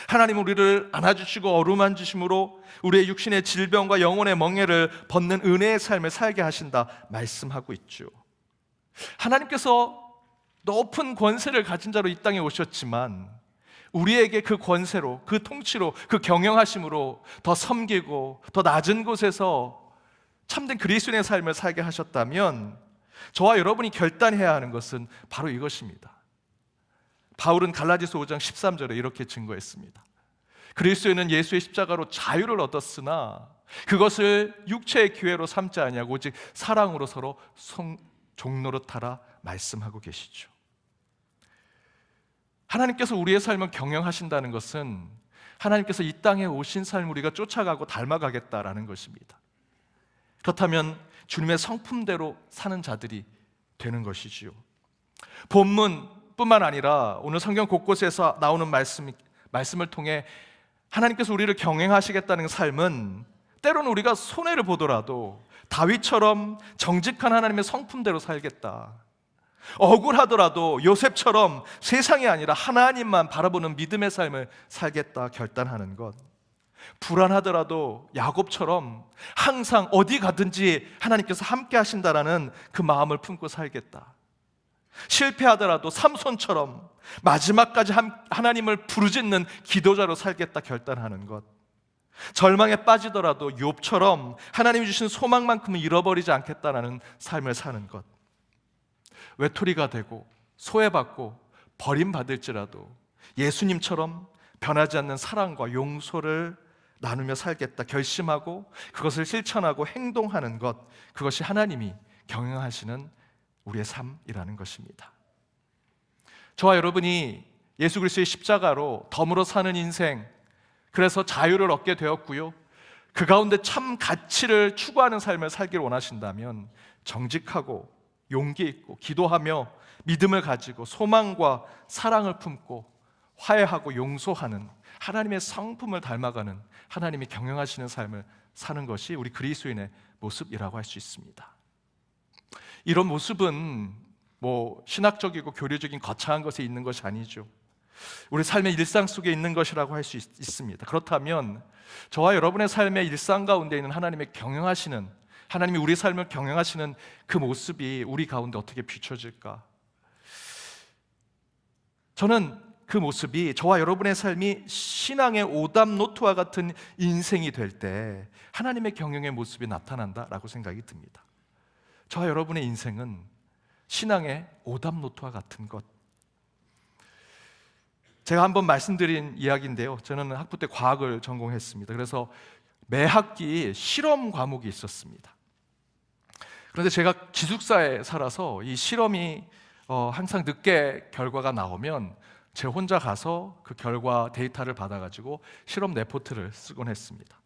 하나님 우리를 안아주시고 어루만지심으로 우리의 육신의 질병과 영혼의 멍에를 벗는 은혜의 삶을 살게 하신다 말씀하고 있죠. 하나님께서 높은 권세를 가진 자로 이 땅에 오셨지만 우리에게 그 권세로, 그 통치로, 그 경영하심으로 더 섬기고 더 낮은 곳에서 참된 그리스도인의 삶을 살게 하셨다면 저와 여러분이 결단해야 하는 것은 바로 이것입니다. 바울은 갈라디아서 5장 13절에 이렇게 증거했습니다. 그리스도인은 예수의 십자가로 자유를 얻었으나 그것을 육체의 기회로 삼지 아니하고 오직 사랑으로 서로 종노릇하라 말씀하고 계시죠. 하나님께서 우리의 삶을 경영하신다는 것은 하나님께서 이 땅에 오신 삶을 우리가 쫓아가고 닮아가겠다라는 것입니다. 그렇다면 주님의 성품대로 사는 자들이 되는 것이지요. 본문뿐만 아니라 오늘 성경 곳곳에서 나오는 말씀을 통해 하나님께서 우리를 경영하시겠다는 삶은 때로는 우리가 손해를 보더라도 다윗처럼 정직한 하나님의 성품대로 살겠다, 억울하더라도 요셉처럼 세상이 아니라 하나님만 바라보는 믿음의 삶을 살겠다 결단하는 것, 불안하더라도 야곱처럼 항상 어디 가든지 하나님께서 함께 하신다라는 그 마음을 품고 살겠다, 실패하더라도 삼손처럼 마지막까지 하나님을 부르짖는 기도자로 살겠다 결단하는 것, 절망에 빠지더라도 욥처럼 하나님이 주신 소망만큼은 잃어버리지 않겠다라는 삶을 사는 것, 외톨이가 되고 소외받고 버림받을지라도 예수님처럼 변하지 않는 사랑과 용서를 나누며 살겠다 결심하고 그것을 실천하고 행동하는 것, 그것이 하나님이 경영하시는 우리의 삶이라는 것입니다. 저와 여러분이 예수 그리스도의 십자가로 덤으로 사는 인생, 그래서 자유를 얻게 되었고요, 그 가운데 참 가치를 추구하는 삶을 살기를 원하신다면 정직하고 용기 있고 기도하며 믿음을 가지고 소망과 사랑을 품고 화해하고 용서하는 하나님의 성품을 닮아가는 하나님이 경영하시는 삶을 사는 것이 우리 그리스도인의 모습이라고 할 수 있습니다. 이런 모습은 뭐 신학적이고 교리적인 거창한 것에 있는 것이 아니죠. 우리 삶의 일상 속에 있는 것이라고 할 수 있습니다. 그렇다면 저와 여러분의 삶의 일상 가운데 있는 하나님의 경영하시는, 하나님이 우리 삶을 경영하시는 그 모습이 우리 가운데 어떻게 비춰질까? 저는 그 모습이 저와 여러분의 삶이 신앙의 오답노트와 같은 인생이 될 때 하나님의 경영의 모습이 나타난다라고 생각이 듭니다. 저와 여러분의 인생은 신앙의 오답노트와 같은 것. 제가 한번 말씀드린 이야기인데요, 저는 학부 때 과학을 전공했습니다. 그래서 매 학기 실험 과목이 있었습니다. 그런데 제가 기숙사에 살아서 이 실험이 항상 늦게 결과가 나오면 제 혼자 가서 그 결과 데이터를 받아가지고 실험 레포트를 쓰곤 했습니다.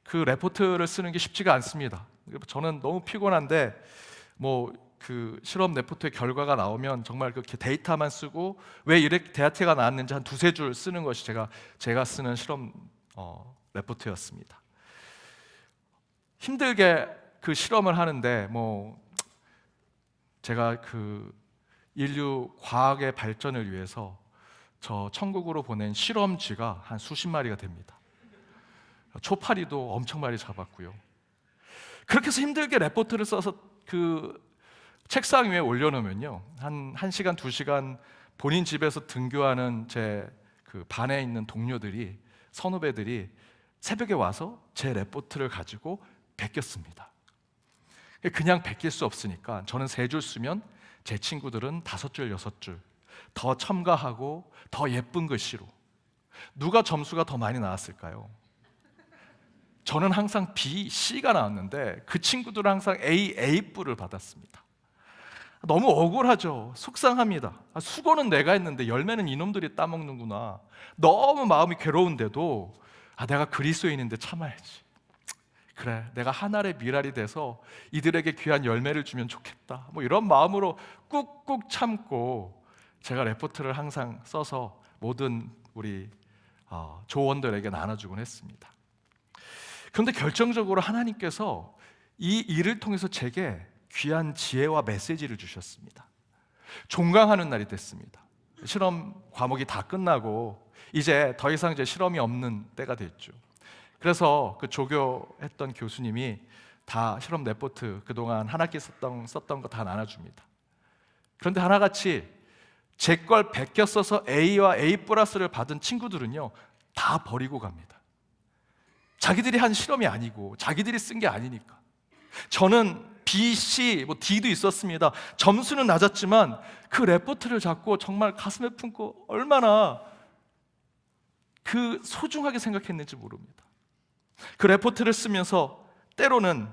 그 레포트를 쓰는 게 쉽지가 않습니다. 저는 너무 피곤한데 그 실험 레포트의 결과가 나오면 정말 그렇게 데이터만 쓰고 왜 이렇게 데이터가 나왔는지 한 두세 줄 쓰는 것이 제가 쓰는 실험 레포트였습니다. 힘들게 그 실험을 하는데 제가 그 인류 과학의 발전을 위해서 저 천국으로 보낸 실험쥐가 한 수십 마리가 됩니다. 초파리도 엄청 많이 잡았고요. 그렇게 해서 힘들게 레포트를 써서 그 책상 위에 올려놓으면요, 한 1시간, 2시간 본인 집에서 등교하는 제 그 반에 있는 동료들이, 선후배들이 새벽에 와서 제 레포트를 가지고 베꼈습니다. 그냥 베낄 수 없으니까 저는 3줄 쓰면 제 친구들은 5줄, 6줄 더 첨가하고 더 예쁜 글씨로. 누가 점수가 더 많이 나왔을까요? 저는 항상 B, C가 나왔는데 그 친구들은 항상 A, A뿔을 받았습니다. 너무 억울하죠. 속상합니다. 수고는 내가 했는데 열매는 이놈들이 따먹는구나. 너무 마음이 괴로운데도 내가 그리스도인인데 참아야지. 그래, 내가 하늘의 미랄이 돼서 이들에게 귀한 열매를 주면 좋겠다. 이런 마음으로 꾹꾹 참고 제가 레포트를 항상 써서 모든 우리 조원들에게 나눠주곤 했습니다. 그런데 결정적으로 하나님께서 이 일을 통해서 제게 귀한 지혜와 메시지를 주셨습니다. 종강하는 날이 됐습니다. 실험 과목이 다 끝나고 이제 더 이상 이제 실험이 없는 때가 됐죠. 그래서 그 조교했던 교수님이 다 실험 레포트 그동안 한 학기 썼던 거 다 나눠줍니다. 그런데 하나같이 제 걸 베껴 써서 A와 A 플러스를 받은 친구들은요, 다 버리고 갑니다. 자기들이 한 실험이 아니고 자기들이 쓴 게 아니니까. 저는 B, C, D도 있었습니다. 점수는 낮았지만 그 레포트를 잡고 정말 가슴에 품고 얼마나 그 소중하게 생각했는지 모릅니다. 그 레포트를 쓰면서 때로는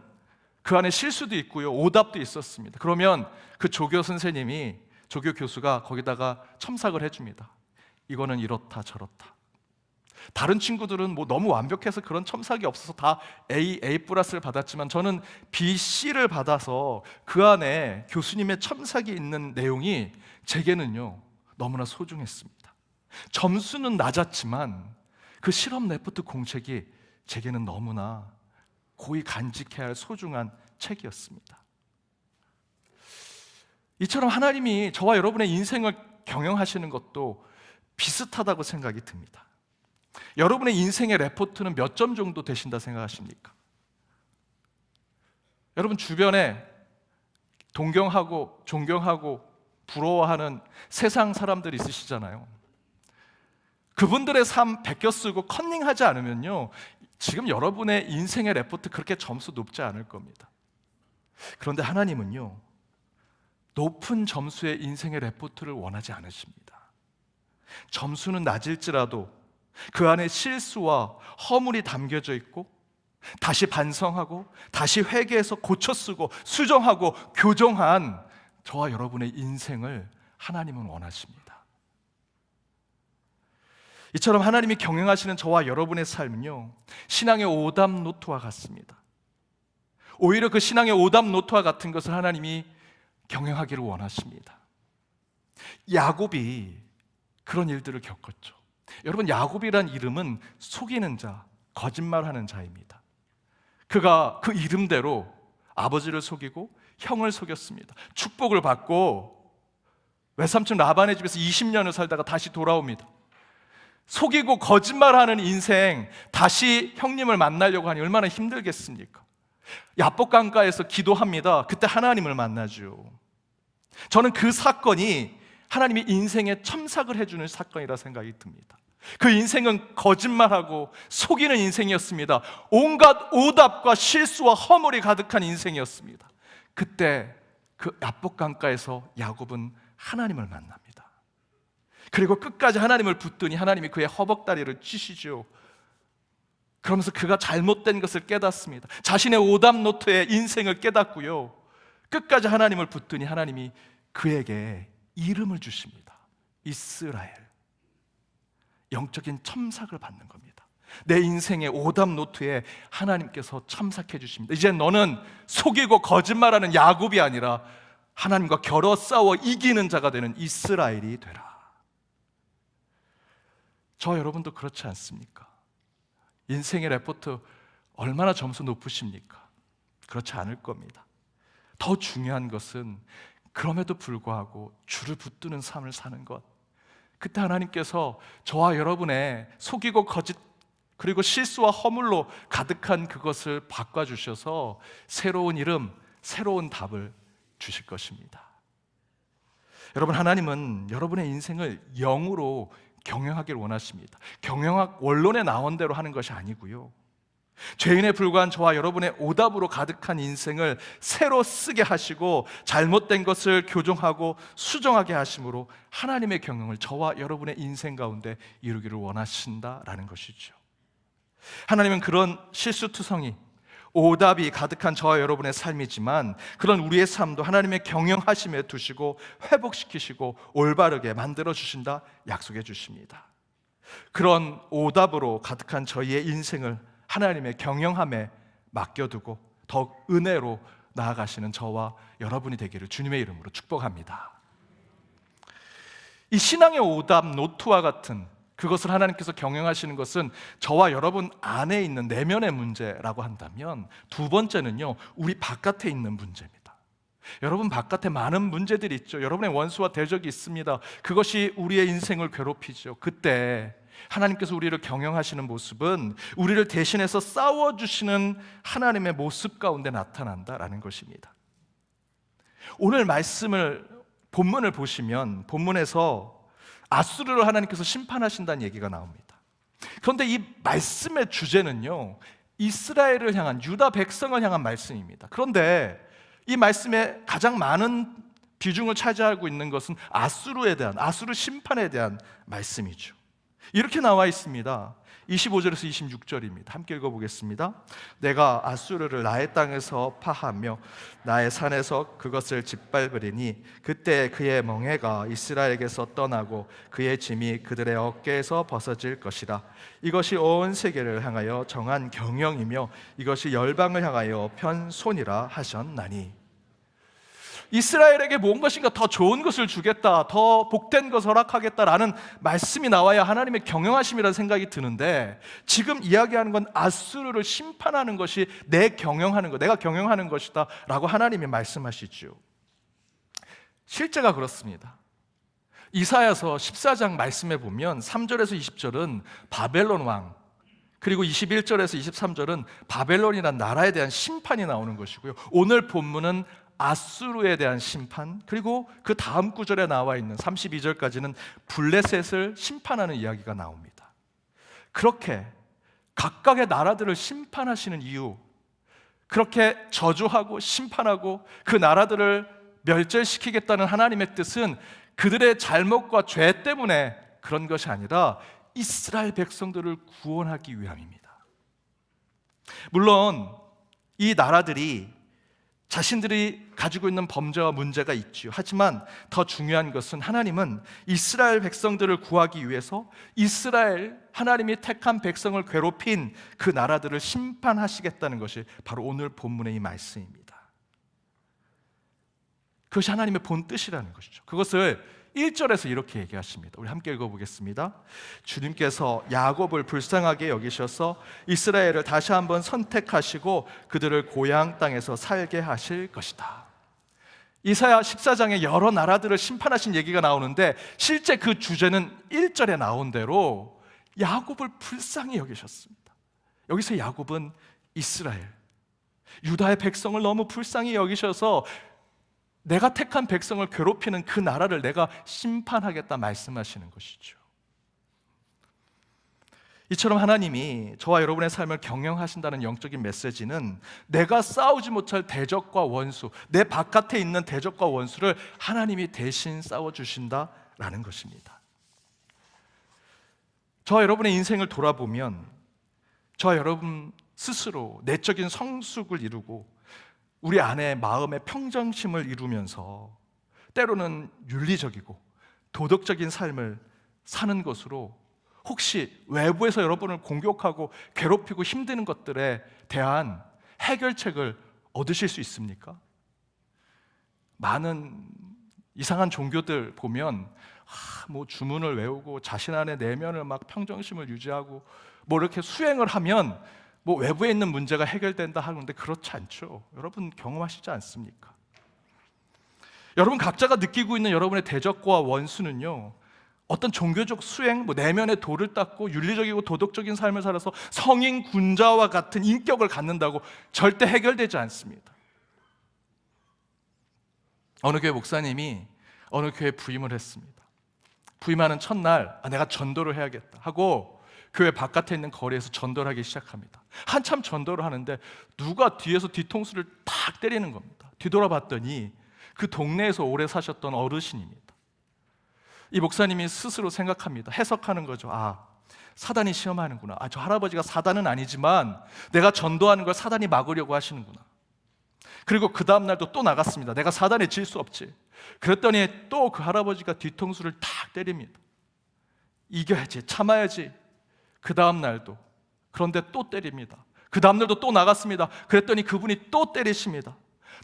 그 안에 실수도 있고요, 오답도 있었습니다. 그러면 그 조교 선생님이, 조교 교수가 거기다가 첨삭을 해줍니다. 이거는 이렇다 저렇다. 다른 친구들은 너무 완벽해서 그런 첨삭이 없어서 다 A 플러스를 받았지만 저는 B, C를 받아서 그 안에 교수님의 첨삭이 있는 내용이 제게는요 너무나 소중했습니다. 점수는 낮았지만 그 실험 레포트 공책이 제게는 너무나 고이 간직해야 할 소중한 책이었습니다. 이처럼 하나님이 저와 여러분의 인생을 경영하시는 것도 비슷하다고 생각이 듭니다. 여러분의 인생의 레포트는 몇 점 정도 되신다 생각하십니까? 여러분 주변에 동경하고 존경하고 부러워하는 세상 사람들 있으시잖아요. 그분들의 삶 베껴 쓰고 컨닝하지 않으면요, 지금 여러분의 인생의 레포트 그렇게 점수 높지 않을 겁니다. 그런데 하나님은요, 높은 점수의 인생의 레포트를 원하지 않으십니다. 점수는 낮을지라도 그 안에 실수와 허물이 담겨져 있고 다시 반성하고 다시 회개해서 고쳐 쓰고 수정하고 교정한 저와 여러분의 인생을 하나님은 원하십니다. 이처럼 하나님이 경영하시는 저와 여러분의 삶은요, 신앙의 오답 노트와 같습니다. 오히려 그 신앙의 오답 노트와 같은 것을 하나님이 경영하기를 원하십니다. 야곱이 그런 일들을 겪었죠. 여러분, 야곱이란 이름은 속이는 자, 거짓말하는 자입니다. 그가 그 이름대로 아버지를 속이고 형을 속였습니다. 축복을 받고 외삼촌 라반의 집에서 20년을 살다가 다시 돌아옵니다. 속이고 거짓말하는 인생, 다시 형님을 만나려고 하니 얼마나 힘들겠습니까? 야복 강가에서 기도합니다. 그때 하나님을 만나죠. 저는 그 사건이 하나님이 인생에 첨삭을 해주는 사건이라 생각이 듭니다. 그 인생은 거짓말하고 속이는 인생이었습니다. 온갖 오답과 실수와 허물이 가득한 인생이었습니다. 그때 그 야복 강가에서 야곱은 하나님을 만납니다. 그리고 끝까지 하나님을 붙더니 하나님이 그의 허벅다리를 치시죠. 그러면서 그가 잘못된 것을 깨닫습니다. 자신의 오답 노트의 인생을 깨닫고요, 끝까지 하나님을 붙더니 하나님이 그에게 이름을 주십니다. 이스라엘. 영적인 첨삭을 받는 겁니다. 내 인생의 오답 노트에 하나님께서 첨삭해 주십니다. 이제 너는 속이고 거짓말하는 야곱이 아니라 하나님과 겨뤄 싸워 이기는 자가 되는 이스라엘이 되라. 저 여러분도 그렇지 않습니까? 인생의 레포트 얼마나 점수 높으십니까? 그렇지 않을 겁니다. 더 중요한 것은 그럼에도 불구하고 주를 붙드는 삶을 사는 것. 그때 하나님께서 저와 여러분의 속이고 거짓 그리고 실수와 허물로 가득한 그것을 바꿔주셔서 새로운 이름, 새로운 답을 주실 것입니다. 여러분, 하나님은 여러분의 인생을 영으로 경영하길 원하십니다. 경영학 원론에 나온 대로 하는 것이 아니고요, 죄인에 불과한 저와 여러분의 오답으로 가득한 인생을 새로 쓰게 하시고 잘못된 것을 교정하고 수정하게 하심으로 하나님의 경영을 저와 여러분의 인생 가운데 이루기를 원하신다라는 것이죠. 하나님은 그런 실수투성이, 오답이 가득한 저와 여러분의 삶이지만 그런 우리의 삶도 하나님의 경영하심에 두시고 회복시키시고 올바르게 만들어 주신다 약속해 주십니다. 그런 오답으로 가득한 저희의 인생을 하나님의 경영함에 맡겨두고 더욱 은혜로 나아가시는 저와 여러분이 되기를 주님의 이름으로 축복합니다. 이 신앙의 오답 노트와 같은 그것을 하나님께서 경영하시는 것은 저와 여러분 안에 있는 내면의 문제라고 한다면, 두 번째는요, 우리 바깥에 있는 문제입니다. 여러분 바깥에 많은 문제들이 있죠. 여러분의 원수와 대적이 있습니다. 그것이 우리의 인생을 괴롭히죠. 그때 하나님께서 우리를 경영하시는 모습은 우리를 대신해서 싸워주시는 하나님의 모습 가운데 나타난다라는 것입니다. 오늘 본문을 보시면 본문에서 아수르를 하나님께서 심판하신다는 얘기가 나옵니다. 그런데 이 말씀의 주제는요, 이스라엘을 향한, 유다 백성을 향한 말씀입니다. 그런데 이 말씀에 가장 많은 비중을 차지하고 있는 것은 아수르 심판에 대한 말씀이죠. 이렇게 나와 있습니다. 25절에서 26절입니다. 함께 읽어보겠습니다. 내가 아수르를 나의 땅에서 파하며 나의 산에서 그것을 짓밟으리니 그때 그의 멍에가 이스라엘에게서 떠나고 그의 짐이 그들의 어깨에서 벗어질 것이라. 이것이 온 세계를 향하여 정한 경영이며 이것이 열방을 향하여 편손이라 하셨나니. 이스라엘에게 무엇인가 더 좋은 것을 주겠다, 더 복된 것을 허락하겠다라는 말씀이 나와야 하나님의 경영하심이라는 생각이 드는데, 지금 이야기하는 건 아수르를 심판하는 것이 내가 경영하는 것이다 라고 하나님이 말씀하시죠. 실제가 그렇습니다. 이사야서 14장 말씀에 보면 3절에서 20절은 바벨론 왕, 그리고 21절에서 23절은 바벨론이라는 나라에 대한 심판이 나오는 것이고요, 오늘 본문은 아수르에 대한 심판, 그리고 그 다음 구절에 나와 있는 32절까지는 블레셋을 심판하는 이야기가 나옵니다. 그렇게 각각의 나라들을 심판하시는 이유, 그렇게 저주하고 심판하고 그 나라들을 멸절시키겠다는 하나님의 뜻은 그들의 잘못과 죄 때문에 그런 것이 아니라 이스라엘 백성들을 구원하기 위함입니다. 물론 이 나라들이 자신들이 가지고 있는 범죄와 문제가 있지요. 하지만 더 중요한 것은 하나님은 이스라엘 백성들을 구하기 위해서 이스라엘, 하나님이 택한 백성을 괴롭힌 그 나라들을 심판하시겠다는 것이 바로 오늘 본문의 이 말씀입니다. 그것이 하나님의 본 뜻이라는 것이죠. 그것을 1절에서 이렇게 얘기하십니다. 우리 함께 읽어보겠습니다. 주님께서 야곱을 불쌍하게 여기셔서 이스라엘을 다시 한번 선택하시고 그들을 고향 땅에서 살게 하실 것이다. 이사야 14장에 여러 나라들을 심판하신 얘기가 나오는데 실제 그 주제는 1절에 나온 대로 야곱을 불쌍히 여기셨습니다. 여기서 야곱은 이스라엘, 유다의 백성을 너무 불쌍히 여기셔서 내가 택한 백성을 괴롭히는 그 나라를 내가 심판하겠다 말씀하시는 것이죠. 이처럼 하나님이 저와 여러분의 삶을 경영하신다는 영적인 메시지는 내가 싸우지 못할 대적과 원수, 내 바깥에 있는 대적과 원수를 하나님이 대신 싸워주신다라는 것입니다. 저와 여러분의 인생을 돌아보면 저와 여러분 스스로 내적인 성숙을 이루고 우리 안에 마음의 평정심을 이루면서 때로는 윤리적이고 도덕적인 삶을 사는 것으로 혹시 외부에서 여러분을 공격하고 괴롭히고 힘드는 것들에 대한 해결책을 얻으실 수 있습니까? 많은 이상한 종교들 보면 뭐 주문을 외우고 자신 안의 내면을 막 평정심을 유지하고 뭐 이렇게 수행을 하면 뭐 외부에 있는 문제가 해결된다 하는데 그렇지 않죠. 여러분 경험하시지 않습니까? 여러분 각자가 느끼고 있는 여러분의 대적과 원수는요, 어떤 종교적 수행, 뭐 내면의 도를 닦고 윤리적이고 도덕적인 삶을 살아서 성인 군자와 같은 인격을 갖는다고 절대 해결되지 않습니다. 어느 교회 목사님이 어느 교회에 부임을 했습니다. 부임하는 첫날 내가 전도를 해야겠다 하고 교회 바깥에 있는 거리에서 전도를 하기 시작합니다. 한참 전도를 하는데 누가 뒤에서 뒤통수를 탁 때리는 겁니다. 뒤돌아봤더니 그 동네에서 오래 사셨던 어르신입니다. 이 목사님이 스스로 생각합니다. 해석하는 거죠. 사단이 시험하는구나. 저 할아버지가 사단은 아니지만 내가 전도하는 걸 사단이 막으려고 하시는구나. 그리고 그 다음 날도 또 나갔습니다. 내가 사단에 질 수 없지. 그랬더니 또 그 할아버지가 뒤통수를 탁 때립니다. 이겨야지, 참아야지. 그 다음 날도. 그런데 또 때립니다. 그 다음 날도 또 나갔습니다. 그랬더니 그분이 또 때리십니다.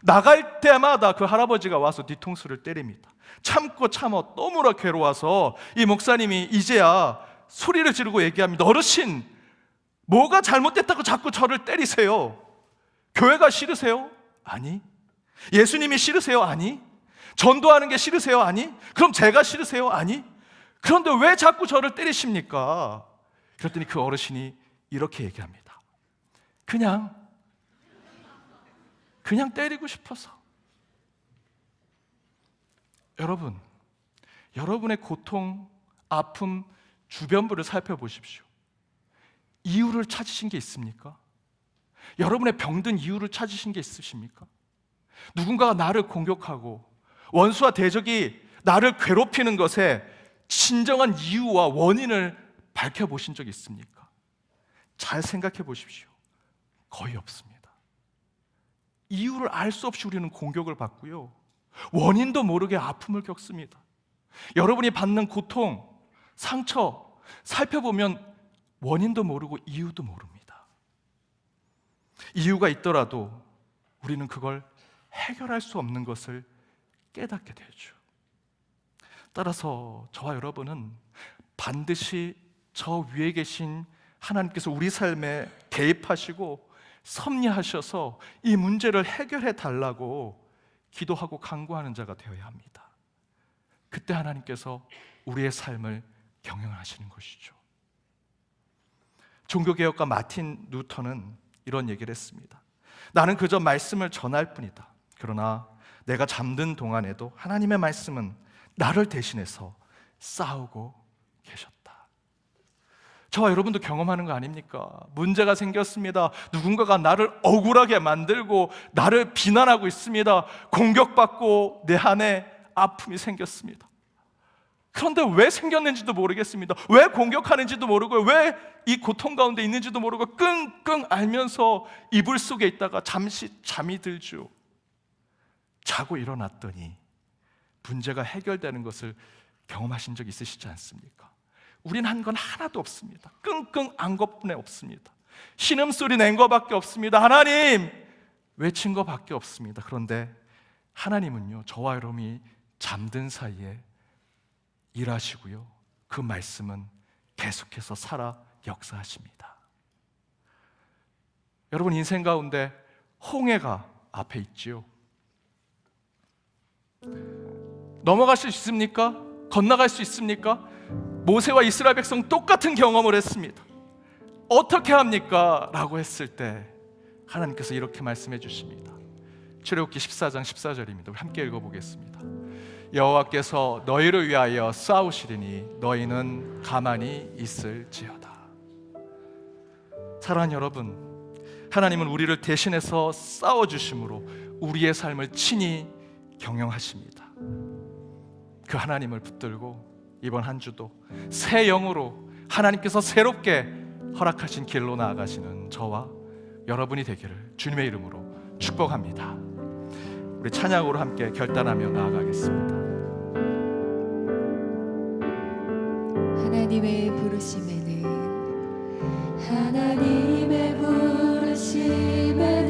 나갈 때마다 그 할아버지가 와서 뒤통수를 때립니다. 참고 참아 너무나 괴로워서 이 목사님이 이제야 소리를 지르고 얘기합니다. 어르신, 뭐가 잘못됐다고 자꾸 저를 때리세요? 교회가 싫으세요? 아니. 예수님이 싫으세요? 아니. 전도하는 게 싫으세요? 아니. 그럼 제가 싫으세요? 아니. 그런데 왜 자꾸 저를 때리십니까? 그랬더니 그 어르신이 이렇게 얘기합니다. 그냥 때리고 싶어서. 여러분, 여러분의 고통, 아픔, 주변부를 살펴보십시오. 이유를 찾으신 게 있습니까? 여러분의 병든 이유를 찾으신 게 있으십니까? 누군가가 나를 공격하고 원수와 대적이 나를 괴롭히는 것에 진정한 이유와 원인을 밝혀보신 적 있습니까? 잘 생각해 보십시오. 거의 없습니다. 이유를 알 수 없이 우리는 공격을 받고요, 원인도 모르게 아픔을 겪습니다. 여러분이 받는 고통, 상처 살펴보면 원인도 모르고 이유도 모릅니다. 이유가 있더라도 우리는 그걸 해결할 수 없는 것을 깨닫게 되죠. 따라서 저와 여러분은 반드시 저 위에 계신 하나님께서 우리 삶에 개입하시고 섭리하셔서 이 문제를 해결해 달라고 기도하고 간구하는 자가 되어야 합니다. 그때 하나님께서 우리의 삶을 경영하시는 것이죠. 종교개혁가 마틴 루터는 이런 얘기를 했습니다. 나는 그저 말씀을 전할 뿐이다. 그러나 내가 잠든 동안에도 하나님의 말씀은 나를 대신해서 싸우고 계셨다. 저와 여러분도 경험하는 거 아닙니까? 문제가 생겼습니다. 누군가가 나를 억울하게 만들고 나를 비난하고 있습니다. 공격받고 내 안에 아픔이 생겼습니다. 그런데 왜 생겼는지도 모르겠습니다. 왜 공격하는지도 모르고 왜 이 고통 가운데 있는지도 모르고 끙끙 앓면서 이불 속에 있다가 잠시 잠이 들죠. 자고 일어났더니 문제가 해결되는 것을 경험하신 적 있으시지 않습니까? 우린 한 건 하나도 없습니다. 끙끙 앓은 것뿐에 없습니다. 신음소리 낸 것밖에 없습니다. 하나님! 외친 것밖에 없습니다. 그런데 하나님은요, 저와 여러분이 잠든 사이에 일하시고요, 그 말씀은 계속해서 살아 역사하십니다. 여러분, 인생 가운데 홍해가 앞에 있지요. 넘어갈 수 있습니까? 건너갈 수 있습니까? 모세와 이스라엘 백성 똑같은 경험을 했습니다. 어떻게 합니까? 라고 했을 때 하나님께서 이렇게 말씀해 주십니다. 출애굽기 14장 14절입니다. 우리 함께 읽어보겠습니다. 여호와께서 너희를 위하여 싸우시리니 너희는 가만히 있을지어다. 사랑하는 여러분, 하나님은 우리를 대신해서 싸워주심으로 우리의 삶을 친히 경영하십니다. 그 하나님을 붙들고 이번 한 주도 새 영으로 하나님께서 새롭게 허락하신 길로 나아가시는 저와 여러분이 되기를 주님의 이름으로 축복합니다. 우리 찬양으로 함께 결단하며 나아가겠습니다. 하나님의 부르심에는 하나님의 부르심에는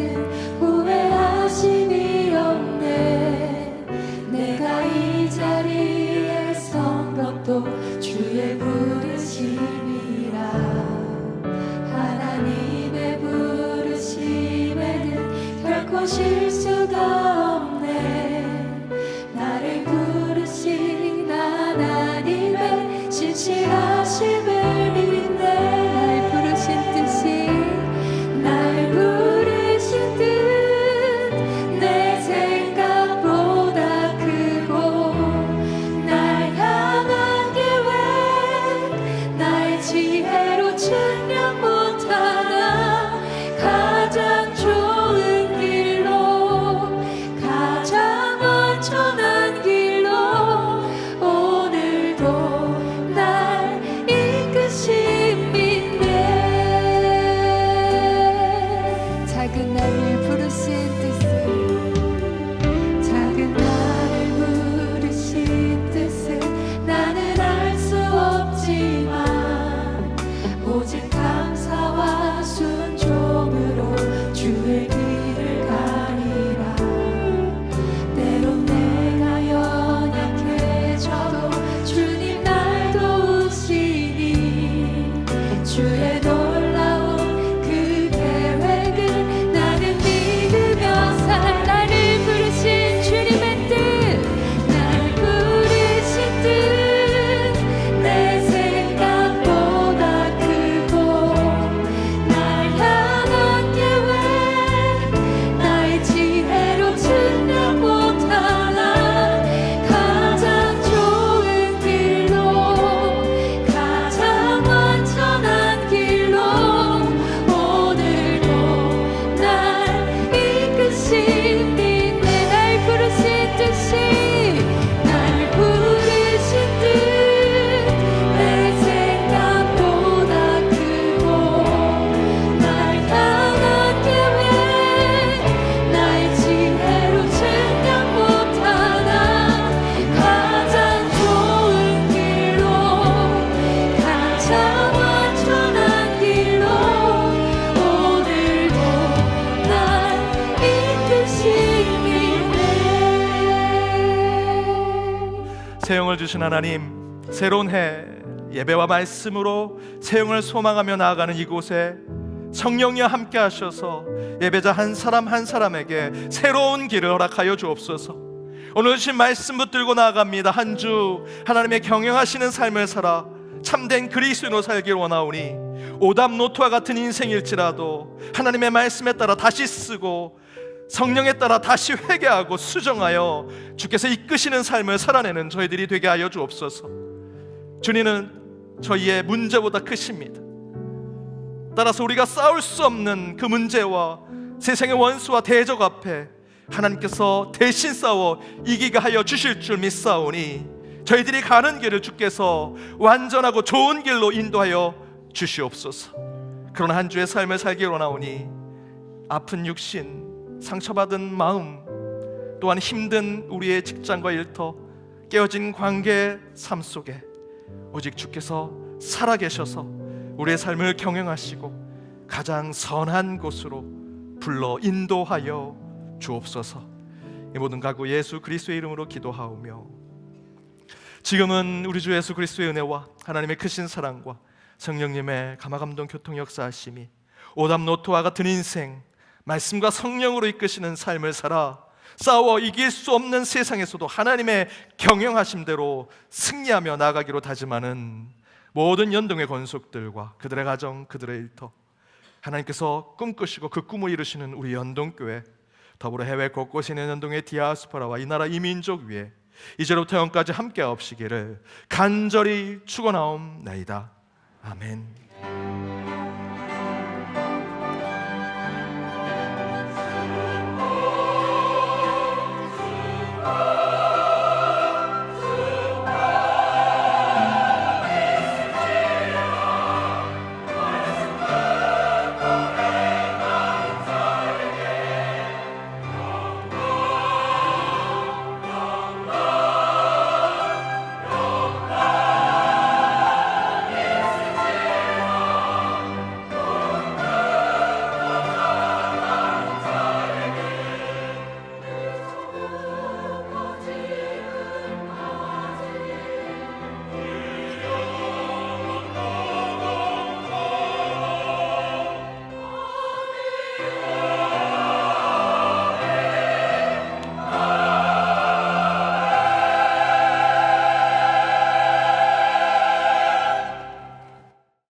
후회하심이 없네. 내가 이 자리에 선 것도 주의 부르심이라. 하나님의 부르심에는 결코 실수가 없네. 나를 부르신 하나님의 신실하심을 믿네. 날 부르신 뜻이 날 부르신 뜻 내 생각보다 크고 날 향한 계획 나의 지혜로 측량 못하나 가장 좋은 길로 가장 안전한 길로 오늘도 날 이끄신 믿네. 작은 나를 부르신 뜻을 작은 나를 부르신 뜻을 나는 알 수 없지만 오직 감사와 순종으로 주의 길을 가리라. 때론 내가 연약해져도 주님 날 도우시니 주의 놀라운 그 계획을 나는 믿으며 살. 나를 부르신 주님의 뜻 날 부르신 뜻 내 생각보다 크고 날 향한 계획 나의 지혜로 측량 못하나 가장 좋은 길로 가장 완전한 길로 오늘도 날 이끄신 믿네. 날 부르신 뜻이 날 부르신 뜻 내 생각보다 크고 날 향한 계획 나의 지혜로 측량 못하나 가장 좋은 길로 가장 완전한 길로 오늘도 날 이끄신 믿네. 새 영을 주신 하나님, 새로운 해 예배와 말씀으로 새 영을 소망하며 나아가는 이곳에 성령이여 함께 하셔서 예배자 한 사람 한 사람에게 새로운 길을 허락하여 주옵소서. 오늘 주신 말씀 붙들고 나아갑니다. 한 주 하나님의 경영하시는 삶을 살아 참된 그리스도인으로 살길 원하오니 오답 노트와 같은 인생일지라도 하나님의 말씀에 따라 다시 쓰고 성령에 따라 다시 회개하고 수정하여 주께서 이끄시는 삶을 살아내는 저희들이 되게 하여 주옵소서. 주님은 저희의 문제보다 크십니다. 따라서 우리가 싸울 수 없는 그 문제와 세상의 원수와 대적 앞에 하나님께서 대신 싸워 이기게 하여 주실 줄 믿사오니 저희들이 가는 길을 주께서 완전하고 좋은 길로 인도하여 주시옵소서. 그런 한 주의 삶을 살기 원하오니 아픈 육신, 상처받은 마음, 또한 힘든 우리의 직장과 일터, 깨어진 관계 삶 속에 오직 주께서 살아계셔서 우리의 삶을 경영하시고 가장 선한 곳으로 불러 인도하여 주옵소서. 이 모든 가구 예수 그리스도의 이름으로 기도하오며 지금은 우리 주 예수 그리스도의 은혜와 하나님의 크신 사랑과 성령님의 감화감동 교통 역사하심이 오답노트와 같은 인생, 말씀과 성령으로 이끄시는 삶을 살아 싸워 이길 수 없는 세상에서도 하나님의 경영하심대로 승리하며 나아가기로 다짐하는 모든 연동의 권속들과 그들의 가정, 그들의 일터, 하나님께서 꿈꾸시고 그 꿈을 이루시는 우리 연동교회, 더불어 해외 곳곳에 있는 연동의 디아스포라와 이 나라 이민족 위에 이제로부터 영까지 함께 하옵시기를 간절히 축원하옵나이다. 아멘.